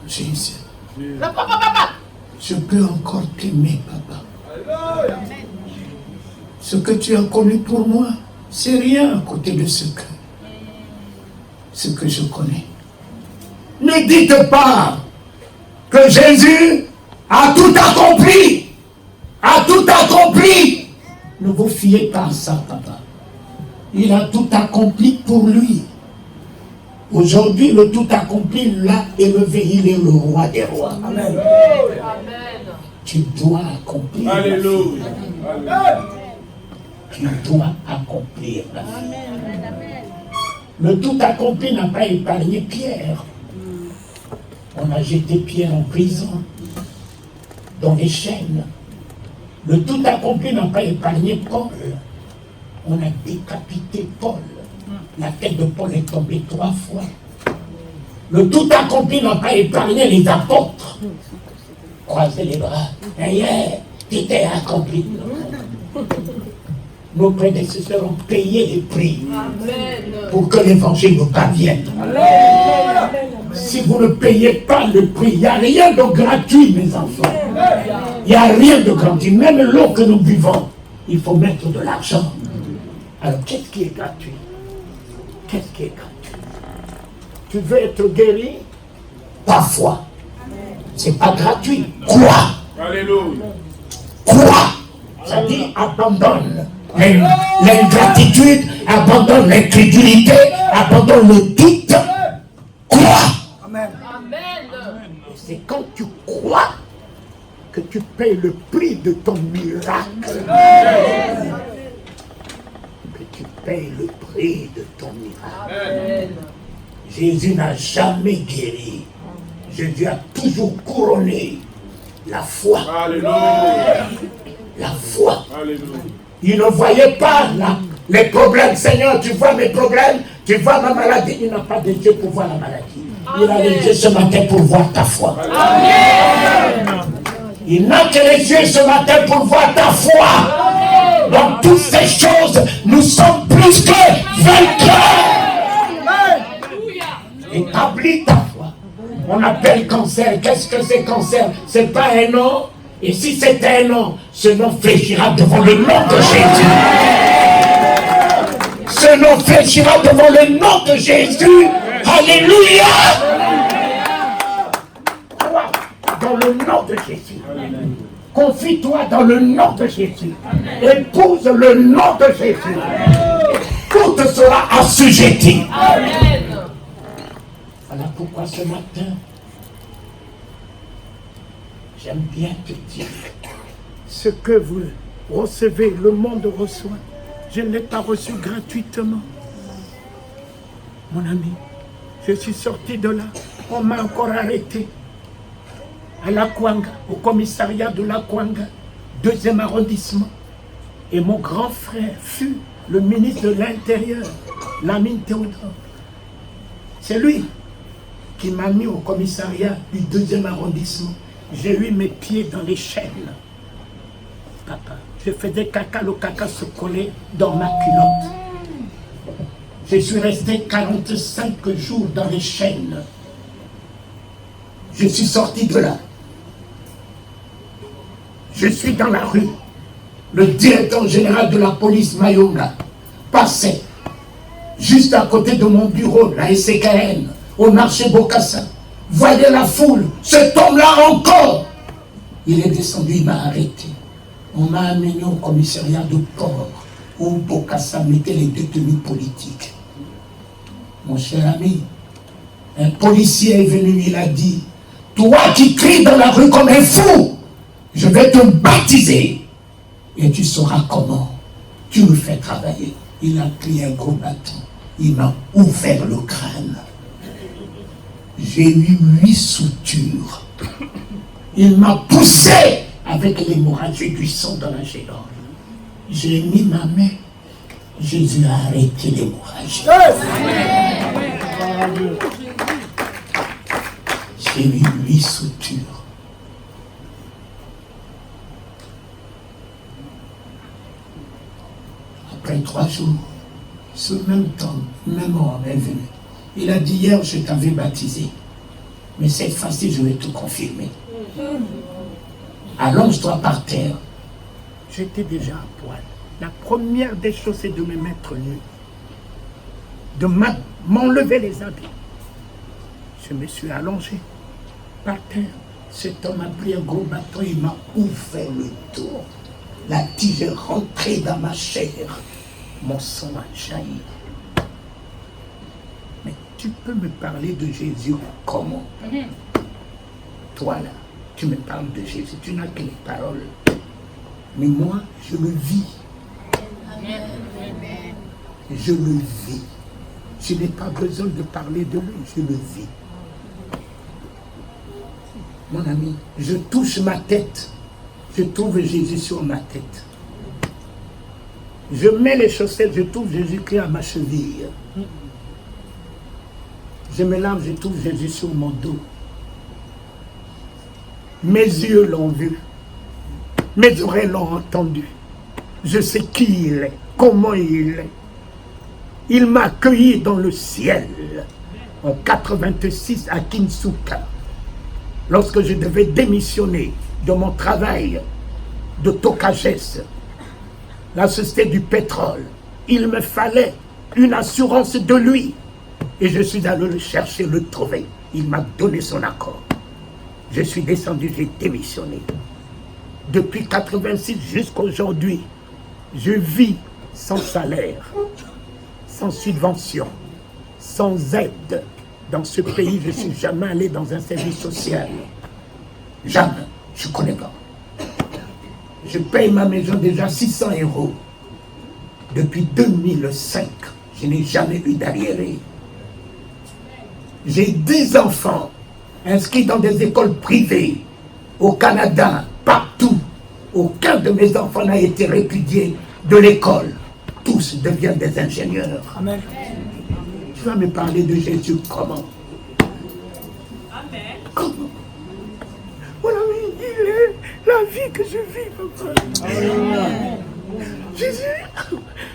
Jésus, je peux encore t'aimer, papa. Ce que tu as connu pour moi, c'est rien à côté de ce que je connais. Ne dites pas que Jésus a tout accompli, a tout accompli. Ne vous fiez pas à ça, papa. Il a tout accompli pour lui. Aujourd'hui, le tout accompli l'a élevé. Il est le roi des rois. Amen. Tu dois accomplir. Alléluia. Tu dois accomplir. Le tout accompli n'a pas épargné Pierre. On a jeté Pierre en prison, dans les chaînes. Le tout accompli n'a pas épargné Paul. On a décapité Paul. La tête de Paul est tombée 3 fois. Le tout accompli n'a pas épargné les apôtres. Croisez les bras. Hier, tout est accompli. Nos prédécesseurs ont payé les prix pour que l'évangile nous parvienne. Si vous ne payez pas le prix, il n'y a rien de gratuit, mes enfants. Il n'y a rien de gratuit. Même l'eau que nous buvons, il faut mettre de l'argent. Alors, qu'est-ce qui est gratuit? Qu'est-ce qui est gratuit? Tu veux être guéri? Parfois. C'est pas gratuit. Crois. Alléluia. Crois. Ça dit abandonne l'ingratitude, abandonne l'incrédulité, abandonne le doute. Crois. Amen. C'est quand tu crois que tu payes le prix de ton miracle. paye le prix de ton miracle. Jésus n'a jamais guéri. Jésus a toujours couronné la foi. Alléluia. La foi. Alléluia. Il ne voyait pas les problèmes. Seigneur, tu vois mes problèmes, tu vois ma maladie. Il n'a pas de Dieu pour voir la maladie. Il a les yeux ce matin pour voir ta foi. Amen. Il n'a que les yeux ce matin pour voir ta foi. Dans toutes ces choses, nous sommes plus que vainqueurs. Établis ta foi. On appelle cancer. Qu'est-ce que c'est cancer? C'est pas un nom. Et si c'est un nom, ce nom fléchira devant le nom de Jésus. Ce nom fléchira devant le nom de Jésus. Alléluia. Crois dans le nom de Jésus. Confie-toi dans le nom de Jésus. Épouse le nom de Jésus. Tout te sera assujetti. Amen. Voilà pourquoi ce matin, j'aime bien te dire, ce que vous recevez, le monde reçoit. Je ne l'ai pas reçu gratuitement. Mon ami, je suis sorti de là, on m'a encore arrêté. À Lakwanga, au commissariat de Lakwanga, 2e arrondissement. Et mon grand frère fut le ministre de l'Intérieur, Lamine Théodore. C'est lui qui m'a mis au commissariat du 2e arrondissement. J'ai eu mes pieds dans les chaînes. Papa, je faisais caca, le caca se collait dans ma culotte. Je suis resté 45 jours dans les chaînes. Je suis sorti de là. Je suis dans la rue. Le directeur général de la police Mayonga passait juste à côté de mon bureau, la SCKN, au marché Bokassa. Voyez la foule, cet homme-là encore. Il est descendu, il m'a arrêté. On m'a amené au commissariat de port où Bokassa mettait les détenus politiques. Mon cher ami, un policier est venu, il a dit, toi qui cries dans la rue comme un fou, je vais te baptiser et tu sauras comment. Tu me fais travailler. Il a pris un gros bâton, il m'a ouvert le crâne. J'ai eu 8 soutures. Il m'a poussé avec l'hémorragie du sang dans la géante. J'ai mis ma main. Jésus a arrêté l'hémorragie. J'ai eu 8 soutures. Après 3 jours, ce même temps, même homme est venu. Il a dit hier, je t'avais baptisé. Mais cette fois-ci, je vais te confirmer. Allonge-toi par terre. J'étais déjà à poil. La première des choses, c'est de me mettre nu. De m'enlever les habits. Je me suis allongé par terre. Cet homme a pris un gros bâton, il m'a ouvert le dos. La tige est rentrée dans ma chair. Mon sang a jailli. Mais tu peux me parler de Jésus comment? Toi là, tu me parles de Jésus, tu n'as que les paroles. Mais moi, je le vis. Je le vis. Je n'ai pas besoin de parler de lui, je le vis. Mon ami, je touche ma tête. Je trouve Jésus sur ma tête. Je mets les chaussettes, je trouve Jésus-Christ à ma cheville. Je me lave, je trouve Jésus sur mon dos. Mes yeux l'ont vu. Mes oreilles l'ont entendu. Je sais qui il est, comment il est. Il m'a accueilli dans le ciel en 86 à Kinsuka. Lorsque je devais démissionner de mon travail de Tokages, la société du pétrole, il me fallait une assurance de lui. Et je suis allé le chercher, le trouver. Il m'a donné son accord. Je suis descendu, j'ai démissionné. Depuis 86 jusqu'à aujourd'hui, je vis sans salaire, sans subvention, sans aide. Dans ce pays, je ne suis jamais allé dans un service social. Jamais. Je ne connais pas. Je paye ma maison déjà 600 €. Depuis 2005, je n'ai jamais eu d'arriéré. J'ai 10 enfants inscrits dans des écoles privées au Canada, partout. Aucun de mes enfants n'a été répudié de l'école. Tous deviennent des ingénieurs. Amen. Tu vas me parler de Jésus comment? Amen. Comment? Voilà, il est la vie que je vis, papa. Jésus,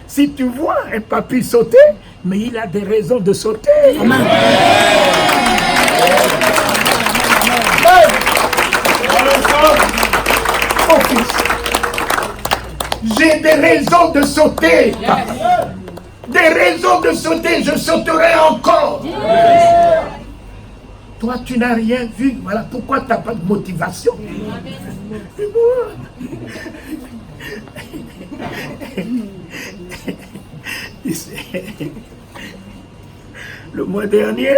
si tu vois un papy sauter, mais il a des raisons de sauter. Amen. Mon fils, j'ai des raisons de sauter. Des raisons de sauter, je sauterai encore. Toi, tu n'as rien vu. Voilà pourquoi tu n'as pas de motivation. Le mois dernier,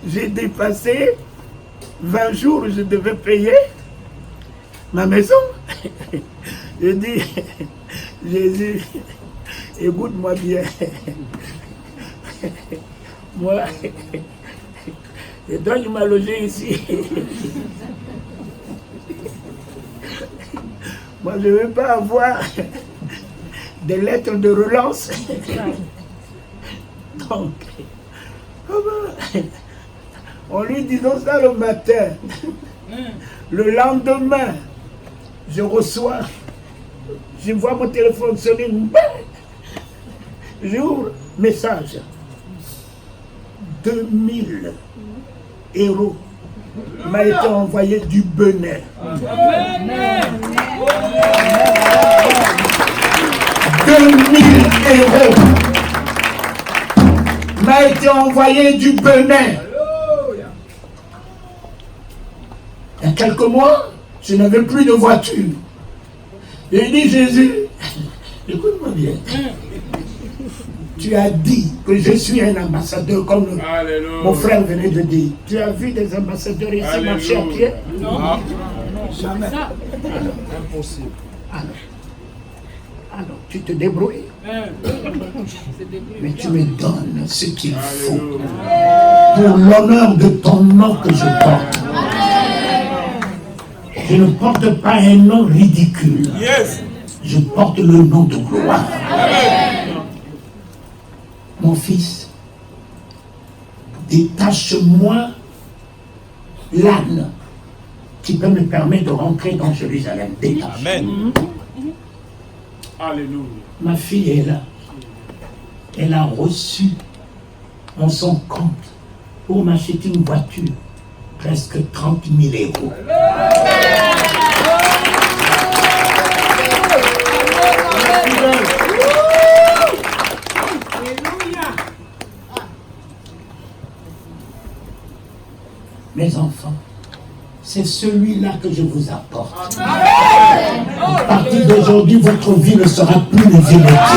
j'ai dépassé 20 jours où je devais payer ma maison. Je dis, Jésus, écoute-moi bien. Moi, et toi, il m'a logé ici. Moi, je ne veux pas avoir des lettres de relance. Donc, en lui disant ça le matin, le lendemain, je reçois, je vois mon téléphone sonner, j'ouvre, message, 2000 € m'a été envoyé du Bénin. 2000 € m'a été envoyé du Bénin. Il y a quelques mois, je n'avais plus de voiture. Et il dit, Jésus, écoute-moi bien. Tu as dit que je suis un ambassadeur comme mon frère venait de dire. Tu as vu des ambassadeurs ici marcher à pied? Non. Jamais. Impossible. Alors, tu te débrouilles. Mais tu me donnes ce qu'il faut pour l'honneur de ton nom que je porte. Je ne porte pas un nom ridicule. Je porte le nom de gloire. Mon fils, détache-moi l'âne qui peut me permettre de rentrer dans Jérusalem. Détache. Amen. Alléluia. Ma fille est là. Elle a reçu en son compte pour m'acheter une voiture presque 30 000 €. Mes enfants, c'est celui-là que je vous apporte. À partir d'aujourd'hui, votre vie ne sera plus une vie médiocre.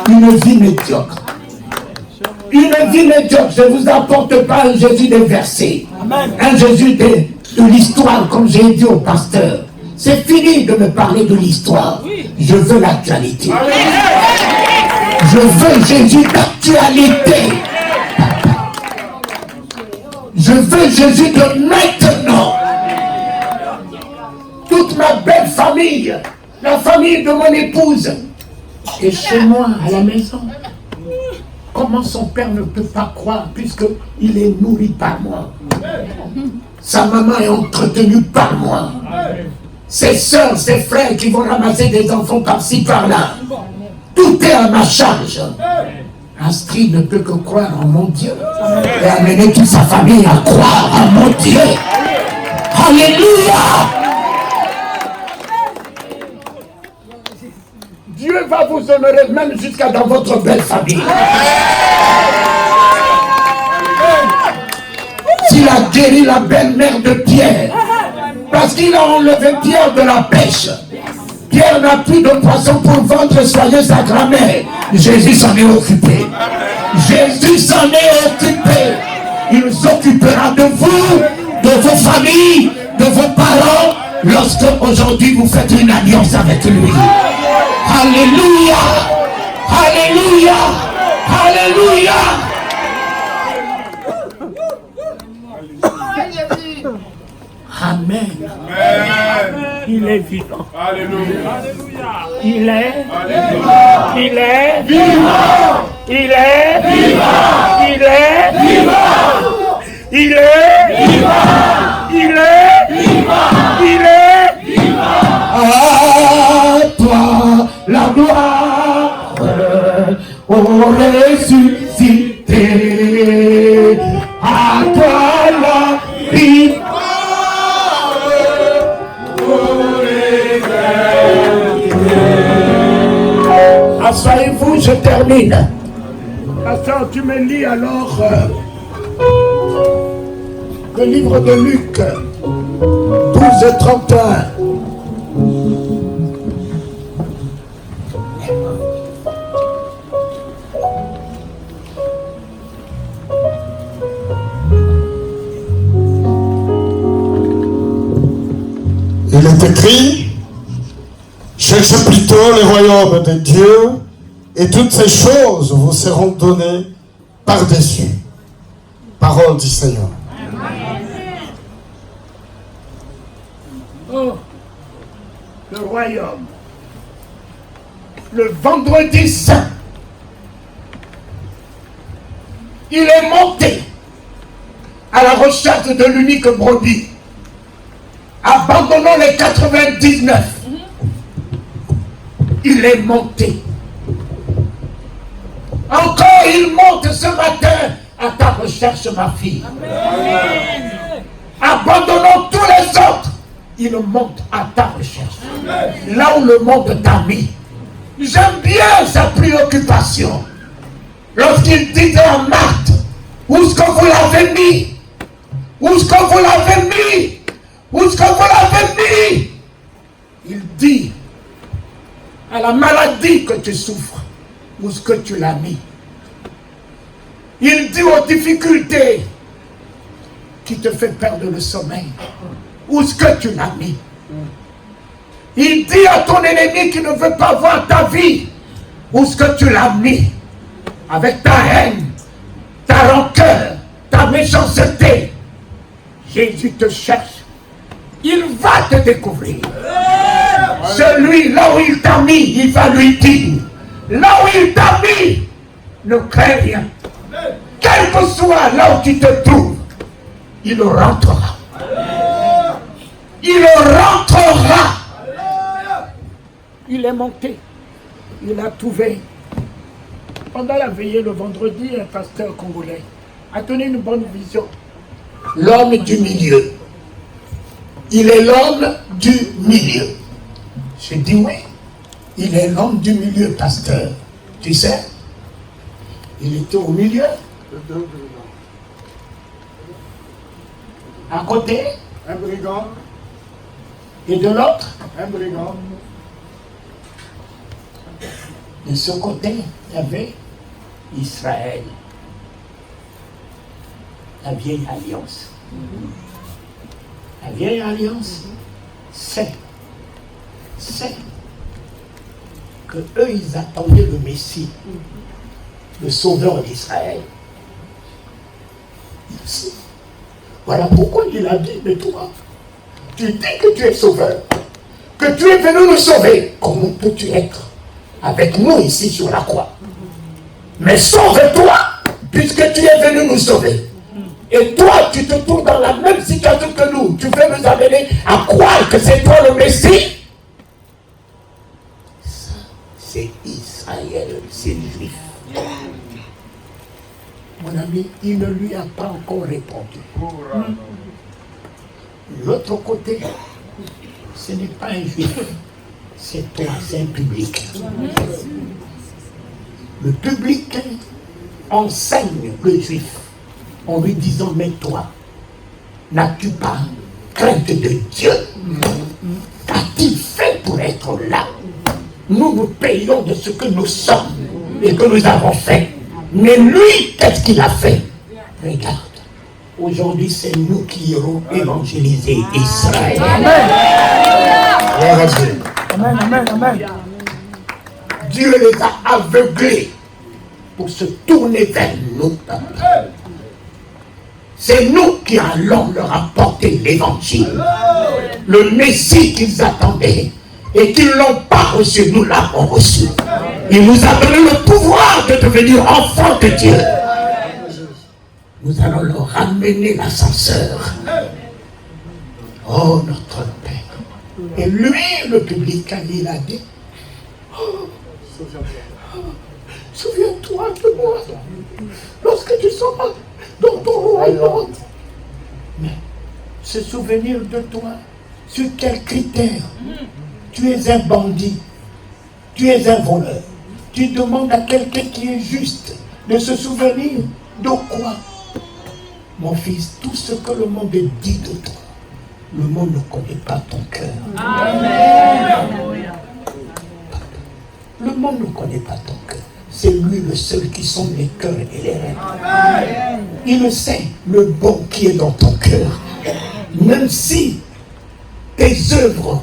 Une vie médiocre. Une vie médiocre. Je ne vous apporte pas un Jésus des versets. Un Jésus de l'histoire, comme j'ai dit au pasteur. C'est fini de me parler de l'histoire. Je veux l'actualité. Je veux Jésus d'actualité. Je veux Jésus de maintenant. Toute ma belle famille, la famille de mon épouse, est chez moi à la maison. Comment son père ne peut pas croire puisqu'il est nourri par moi? Sa maman est entretenue par moi. Ses soeurs, ses frères qui vont ramasser des enfants par-ci, par-là. Tout est à ma charge. Astrid ne peut que croire en mon Dieu et amener toute sa famille à croire en mon Dieu. Alléluia! Dieu va vous honorer même jusqu'à dans votre belle famille. S'il a guéri la belle-mère de Pierre, parce qu'il a enlevé Pierre de la pêche. Pierre n'a plus de poisson pour vendre, soyez sa grand-mère. Jésus s'en est occupé. Jésus s'en est occupé. Il s'occupera de vous, de vos familles, de vos parents, Lorsque aujourd'hui vous faites une alliance avec lui. Alléluia. Alléluia. Alléluia. Amen. Il est vivant. Alléluia. Il est. Alléluia. Il est. Vivant. Il est. Vivant. Il est. Vivant. Il est. Vivant. Il est. Vivant. Il est. Vivant. À toi la gloire, ô ressuscité. À toi la victoire. Asseyez-vous, je termine. Pasteur, tu me lis alors le livre de Luc 12:31. Il est écrit, cherchez plutôt le royaume de Dieu et toutes ces choses vous seront données par-dessus. Parole du Seigneur. Oh, le royaume. Le vendredi saint, il est monté à la recherche de l'unique brebis, abandonnant les 99. Il est monté. Encore il monte ce matin à ta recherche, ma fille. Amen. Abandonnant tous les autres, il monte à ta recherche. Là où le monde t'a mis. J'aime bien sa préoccupation. Lorsqu'il dit à Marthe, où est-ce que vous l'avez mis? Où est-ce que vous l'avez mis? Où est-ce que vous l'avez mis? Il dit à la maladie que tu souffres, où est-ce que tu l'as mis? Il dit aux difficultés qui te fait perdre le sommeil, où est-ce que tu l'as mis? Il dit à ton ennemi qui ne veut pas voir ta vie, où est-ce que tu l'as mis? Avec ta haine, ta rancœur, ta méchanceté. Jésus te cherche. Il va te découvrir. Celui là où il t'a mis, il va lui dire, là où il t'a mis, ne crains rien. Quel que soit là où tu te trouves, il rentrera. Il rentrera. Il est monté. Il a trouvé. Pendant la veillée le vendredi, un pasteur congolais a donné une bonne vision. L'homme du milieu. Il est l'homme du milieu. J'ai dit oui. Il est l'homme du milieu, pasteur. Tu sais, il était au milieu. À côté. Un brigand. Et de l'autre. Un brigand. De ce côté, il y avait Israël. La vieille alliance. La vieille alliance, c'est que eux, ils attendaient le Messie, le sauveur d'Israël. Voilà pourquoi il a dit, mais toi, tu dis que tu es sauveur, que tu es venu nous sauver. Comment peux-tu être avec nous ici sur la croix? Mais sauve-toi, puisque tu es venu nous sauver. Et toi, tu te trouves dans la même situation que nous. Tu veux nous amener à croire que c'est toi le Messie? Ça, c'est Israël, c'est juif. Mon ami, il ne lui a pas encore répondu. L'autre côté, ce n'est pas un juif. C'est toi, c'est un public. Le public enseigne le juif en lui disant, mais toi, n'as-tu pas crainte de Dieu? Qu'a-t-il fait pour être là? Nous nous payons de ce que nous sommes et que nous avons fait. Mais lui, qu'est-ce qu'il a fait? Regarde, Aujourd'hui, c'est nous qui irons évangéliser Israël. Gloire à Dieu. Amen, amen, amen. Dieu les a aveuglés pour se tourner vers nous. C'est nous qui allons leur apporter l'évangile. Le Messie qu'ils attendaient et qu'ils n'ont pas reçu, nous l'avons reçu. Il nous a donné le pouvoir de devenir enfants de Dieu. Nous allons leur ramener l'ascenseur. Oh, notre Père. Et lui, le publicain, il a dit, oh, souviens-toi de moi lorsque tu seras dans ton royaume. Mais se souvenir de toi, sur quels critères? Tu es un bandit, tu es un voleur. Tu demandes à quelqu'un qui est juste de se souvenir de quoi? Mon fils, tout ce que le monde dit de toi, le monde ne connaît pas ton cœur. Le monde ne connaît pas ton cœur. C'est lui le seul qui sonde les cœurs et les rêves. Il le sait, le bon qui est dans ton cœur. Même si tes œuvres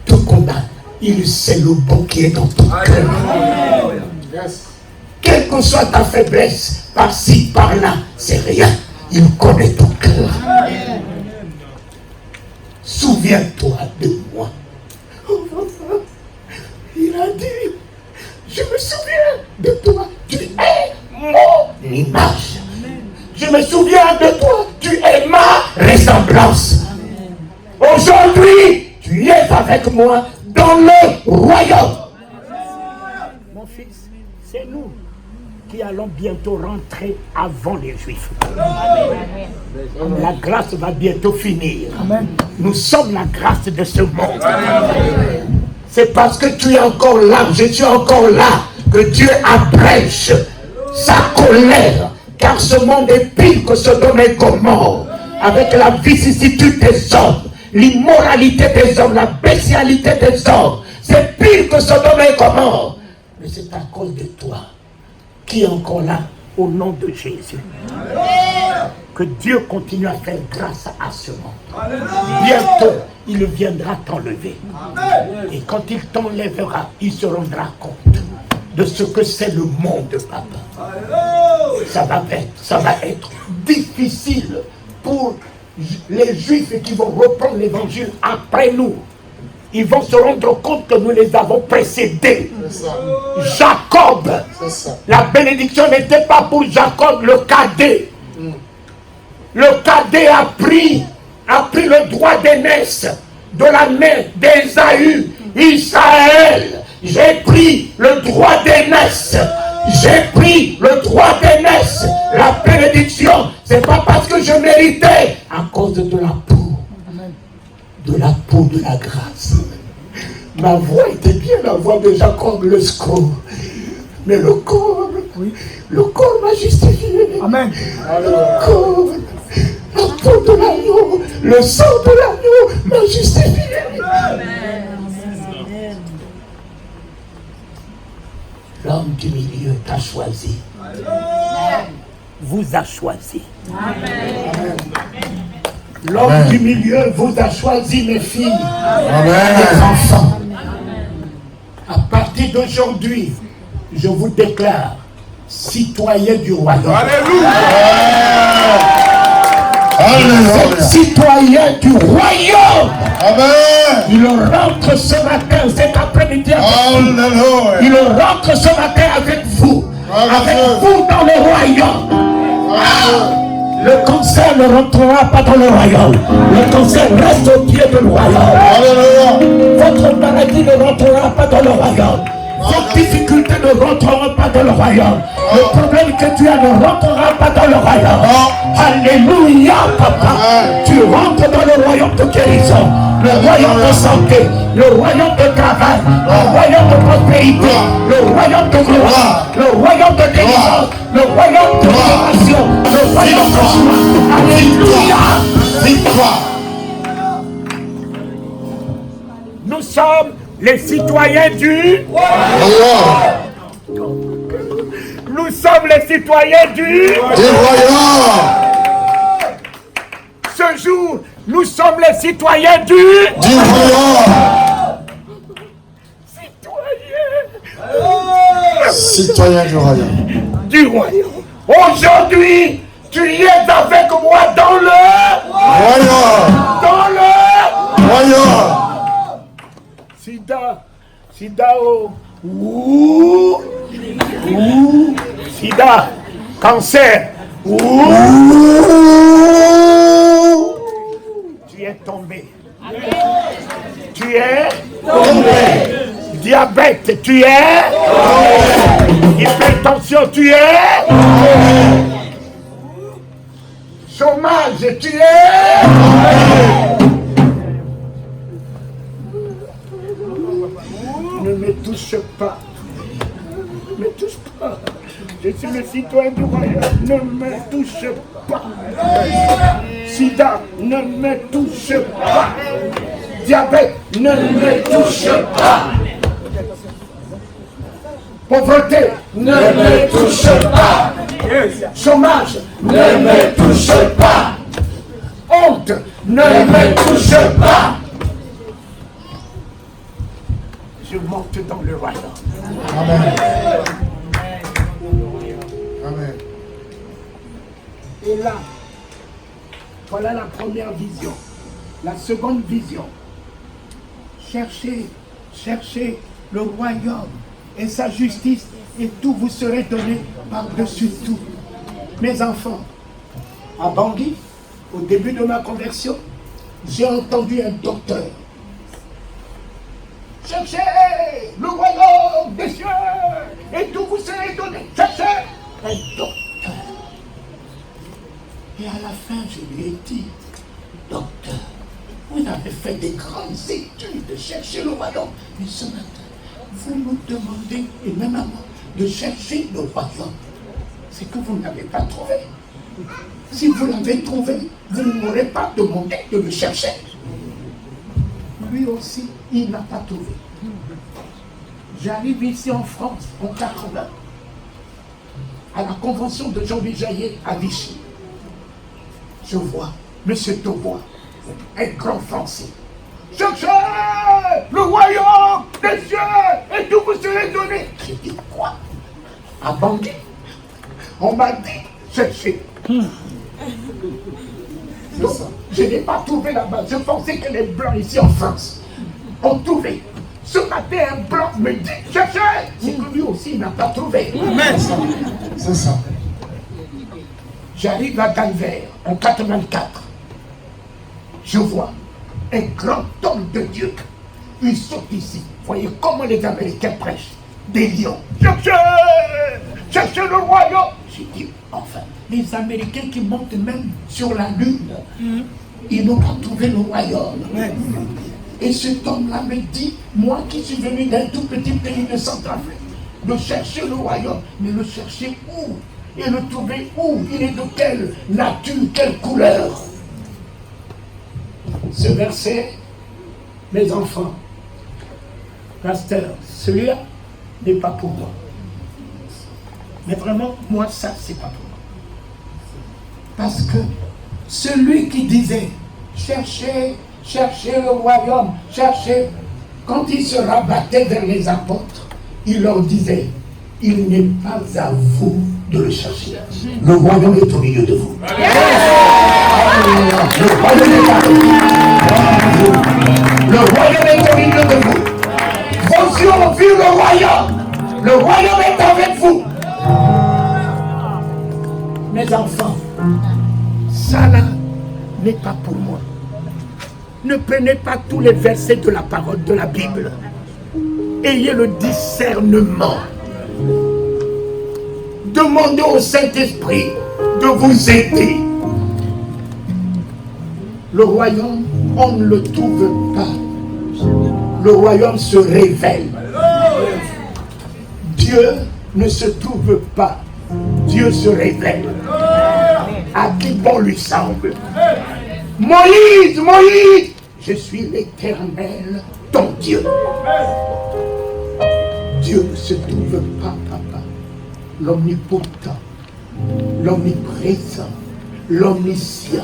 te condamnent, il sait le bon qui est dans ton cœur. Quelle que soit ta faiblesse, par-ci, par-là, c'est rien. Il connaît ton cœur. Souviens-toi de moi. Oh, papa, il a dit, je me souviens de toi. Tu es mon image. Je me souviens de toi. Tu es ma ressemblance. Aujourd'hui, tu es avec moi dans le royaume. Mon fils, c'est nous qui allons bientôt rentrer avant les Juifs. La grâce va bientôt finir. Nous sommes la grâce de ce monde. C'est parce que tu es encore là, je suis encore là, que Dieu abrège sa colère. Car ce monde est pire que Sodome et Gomorrhe, avec la vicissitude des hommes, l'immoralité des hommes, la bestialité des hommes. C'est pire que Sodome et Gomorrhe. Mais c'est à cause de toi qui est encore là, au nom de Jésus. Que Dieu continue à faire grâce à ce monde. Bientôt, il viendra t'enlever. Et quand il t'enlèvera, il se rendra compte de ce que c'est le monde, papa. Ça va être difficile pour les Juifs qui vont reprendre l'évangile après nous. Ils vont se rendre compte que nous les avons précédés. Jacob, la bénédiction n'était pas pour Jacob le cadet. Le cadet a pris le droit d'aînesse de la main d'Ésaü. Israël, j'ai pris le droit d'aînesse. J'ai pris le droit d'aînesse. La bénédiction, c'est pas parce que je méritais, à cause de la peau. De la peau de la grâce. Ma voix était bien la voix de Jacob le score. Mais le corps m'a justifié. Amen. Le corps, la peau de l'agneau, le sang de l'agneau m'a justifié. L'homme du milieu t'a choisi. Vous a choisi. Amen. L'homme du milieu vous a choisi, mes filles, mes enfants. À partir d'aujourd'hui, je vous déclare citoyen du royaume. Alléluia. Citoyen du royaume. Amen. Il rentre ce matin, cet après-midi avec vous. Alléluia. Il rentre ce matin avec vous. Avec vous dans le royaume. Le cancer ne rentrera pas dans le royaume. Le cancer reste au pied de le royaume. Alléluia. Votre maladie ne rentrera pas dans le royaume. Vos difficultés ne rentreront pas dans le royaume. Le problème que tu as ne rentrera pas dans le royaume. Alléluia, papa. Tu rentres dans le royaume de guérison, le royaume de santé, le royaume de travail, le royaume de prospérité, le royaume de gloire, le royaume de délivrance, le royaume de libération, le royaume de joie. Alléluia. Victoire. Nous sommes les citoyens du Royaume. Nous sommes les citoyens du Du royaume. ce jour, nous sommes les citoyens du royaume. Citoyen du royaume. Du royaume. Aujourd'hui, tu y es avec moi dans le Royaume. Dans le Royaume. Sida, oh. Ouh. Ouh. Sida, cancer. Ouh. Tu es tombé. Tu es tombé. Diabète, tu es tombé. Hypertension, tu es tombé. Chômage, tu es tombé. Ne me touche pas. Ne me touche pas. Je suis le citoyen du royaume. Ne me touche pas. Sida, ne me touche pas. Diabète, ne me touche pas. Pauvreté, ne me touche pas. Chômage, ne me touche pas. Honte, ne me touche pas. Je monte dans le royaume. Amen. Amen. Et là, voilà la première vision. La seconde vision. Cherchez le royaume et sa justice, et tout vous serez donné par-dessus tout. Mes enfants, à Bangui, au début de ma conversion, j'ai entendu un docteur. Cherchez le royaume des cieux, et tout vous serez donné. Cherchez un docteur. Et à la fin, je lui ai dit, docteur, vous avez fait des grandes études de chercher le royaume, mais ce matin, vous nous demandez, et même à moi, de chercher le royaume. C'est que vous n'avez pas trouvé. Si vous l'avez trouvé, vous ne m'aurez pas demandé de le chercher. Lui aussi, il n'a pas trouvé. J'arrive ici en France, en 80, à la convention de Jean-Louis Jaillet à Vichy. Je vois M. Taubois, un grand Français. Cherchez le royaume des cieux et tout vous serez donné. J'ai dit quoi? À Bangui. On m'a dit cherchez. Donc, je n'ai pas trouvé là-bas. Je pensais que les blancs ici en France ont trouvé. Ce matin, un blanc me dit cherchez. C'est que lui aussi il n'a pas trouvé. C'est ça. J'arrive à Calvaire en 84. Je vois un grand homme de Dieu. Il saute ici. Voyez comment les Américains prêchent. Des lions. Cherchez! Cherchez le royaume. J'ai dit, enfin, les Américains qui montent même sur la lune, ils n'ont pas trouvé le royaume. Et cet homme-là me dit, moi qui suis venu d'un tout petit pays de Centrafrique, de chercher le royaume, mais le chercher où? Et le trouver où? Il est de quelle nature, quelle couleur? Ce verset, mes enfants, pasteur, celui-là n'est pas pour moi. Mais vraiment, moi, ça, c'est pas pour moi. Parce que celui qui disait, cherchez, cherchez le royaume, cherchez, quand il se rabattait vers les apôtres, il leur disait, il n'est pas à vous de le chercher. Le royaume est au milieu de vous. Le royaume est avec vous. Le royaume est au milieu de vous. Vos yeux ont vu le royaume. Le royaume est avec vous. Mes enfants, ça là n'est pas pour moi. Ne prenez pas tous les versets de la parole de la Bible. Ayez le discernement. Demandez au Saint-Esprit de vous aider. Le royaume, on ne le trouve pas. Le royaume se révèle. Dieu ne se trouve pas. Dieu se révèle. À qui bon lui semble. Moïse, Moïse, je suis l'Éternel, ton Dieu. Dieu ne se trouve pas, papa. L'omnipotent, l'omniprésent, l'omniscient.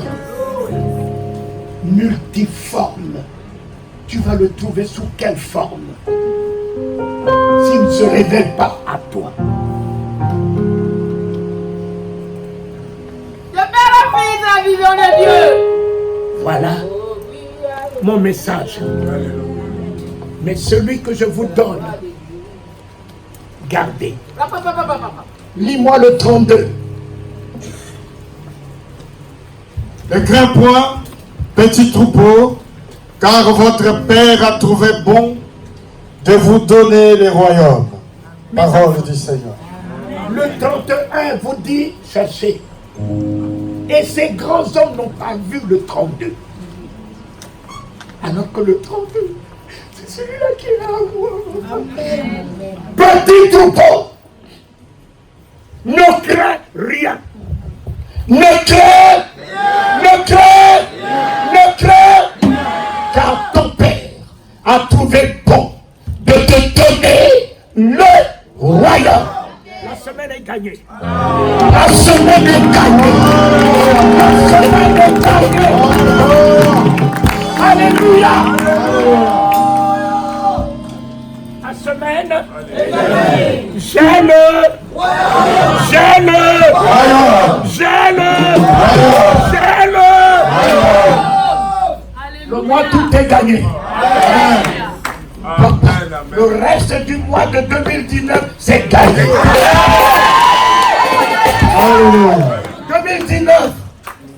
multiforme. Tu vas le trouver sous quelle forme? S'il ne se révèle pas à toi. Le Père, la Fille, la vision de Dieu. Voilà mon message. Mais celui que je vous donne, gardez. Lis-moi le 32. Ne crains point, petit troupeau, car votre Père a trouvé bon de vous donner les royaumes. Parole du Seigneur. Le 31 vous dit, cherchez. Et ces grands hommes n'ont pas vu le 32. Alors que le 32, c'est celui-là qui est à moi. Petit troupeau, ne crains rien. Ne crains, ne crains, ne crains, car ton Père a trouvé bon de te donner le royaume. La semaine est gagnée. La semaine est gagnée. La semaine est gagnée. Alléluia. La semaine est gagnée. J'ai-le. Le mois tout est gagné. Le reste du mois de 2019, c'est gagné. 2019,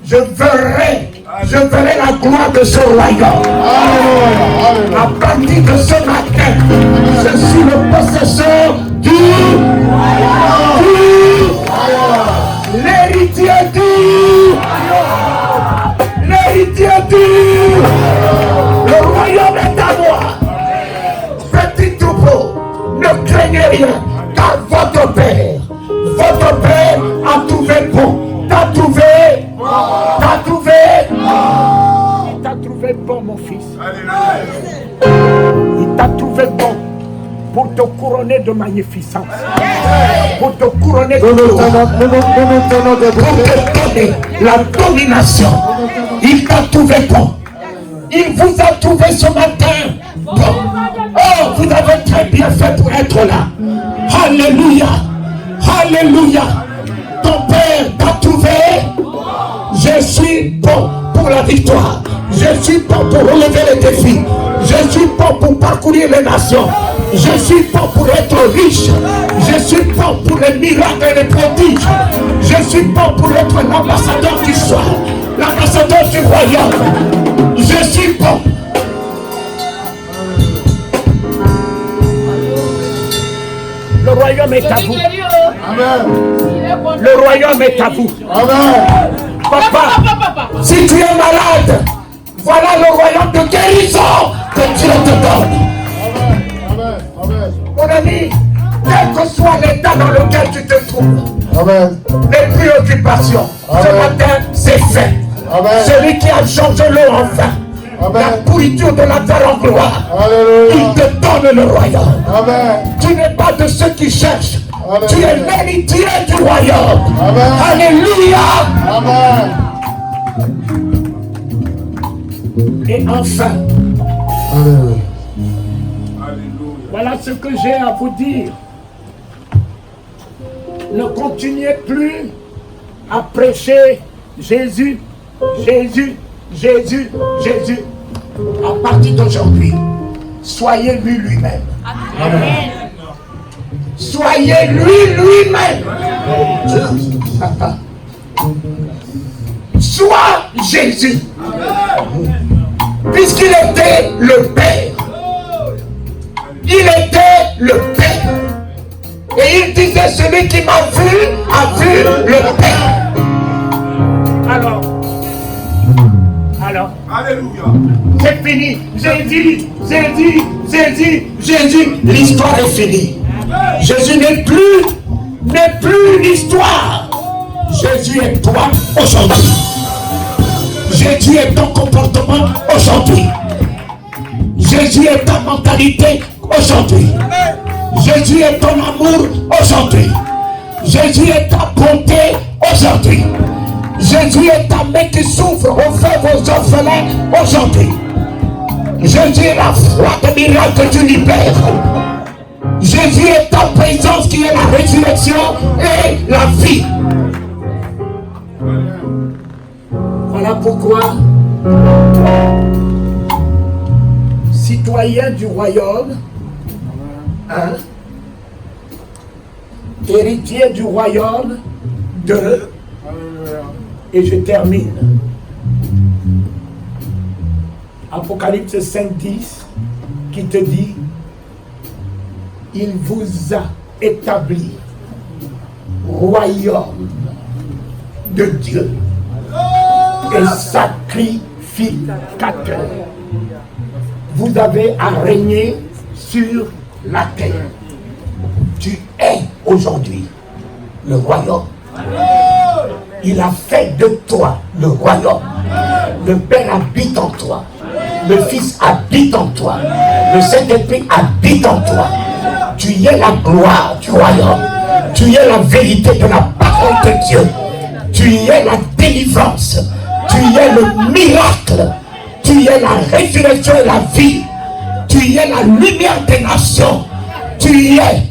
je verrai la gloire de ce royaume. À partir de ce matin, je suis le possesseur du l'héritier le royaume est à moi. Petit troupeau, ne craignez rien, car votre Père a trouvé bon. T'as trouvé. Il t'a trouvé bon, mon fils. Il t'a trouvé bon pour te couronner de magnificence. Pour te couronner de gloire. Pour te donner la domination. Il t'a trouvé bon. Il vous a trouvé ce matin bon. Oh, vous avez très bien fait pour être là. Alléluia. Alléluia. Ton Père t'a trouvé. Je suis bon pour la victoire. Je suis bon pour relever les défis. Je suis bon pour parcourir les nations. Je suis bon pour être riche. Je suis bon pour les miracles et les prodiges. Je suis bon pour être l'ambassadeur du soir, l'ambassadeur du royaume. Je suis bon. Le royaume est à vous. Amen. Le royaume est à vous. Amen. Papa, si tu es malade, voilà le royaume de guérison que Dieu te donne. Amen. Amen. Mon ami, quel que soit l'état dans lequel tu te trouves, Amen. les préoccupations, ce Amen. matin, c'est fait. Amen. Celui qui a changé l'eau en vin, Amen. la pourriture de la terre en gloire, Alléluia. il te donne le royaume. Amen. Tu n'es pas de ceux qui cherchent. Amen. Tu es l'héritier du royaume. Amen. Alléluia. Amen. Et enfin, Alléluia. voilà ce que j'ai à vous dire. Ne continuez plus à prêcher Jésus, Jésus, Jésus, Jésus. À partir d'aujourd'hui, soyez lui-même. Amen. Soyez lui-même. Sois Jésus. Puisqu'il était le Père. Il était le Père. Et il disait, celui qui m'a vu a vu le Père. Alors, Alléluia. c'est fini. Jésus, l'histoire est finie. Jésus n'est plus l'histoire. Jésus est toi aujourd'hui. Jésus est ton comportement aujourd'hui. Jésus est ta mentalité aujourd'hui. Jésus est ton amour aujourd'hui. Jésus est ta bonté aujourd'hui. Jésus est ta main qui souffre au fait vos orphelins aujourd'hui. Jésus est la foi de miracle que tu libères. Jésus est ta présence qui est la résurrection et la vie. Voilà pourquoi, citoyen du royaume, héritier du royaume de... Et je termine. Apocalypse 5:10 qui te dit, il vous a établi royaume de Dieu et sacrificateur. Vous avez à régner sur la terre. Tu es aujourd'hui le royaume. Il a fait de toi le royaume. Le Père habite en toi. Le Fils habite en toi. Le Saint-Esprit habite en toi. Tu es la gloire du royaume. Tu es la vérité de la parole de Dieu. Tu es la délivrance. Tu es le miracle. Tu es la résurrection et la vie. Tu es la lumière des nations. Tu es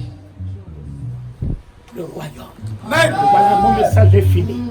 le royaume. Voilà, mon message est fini.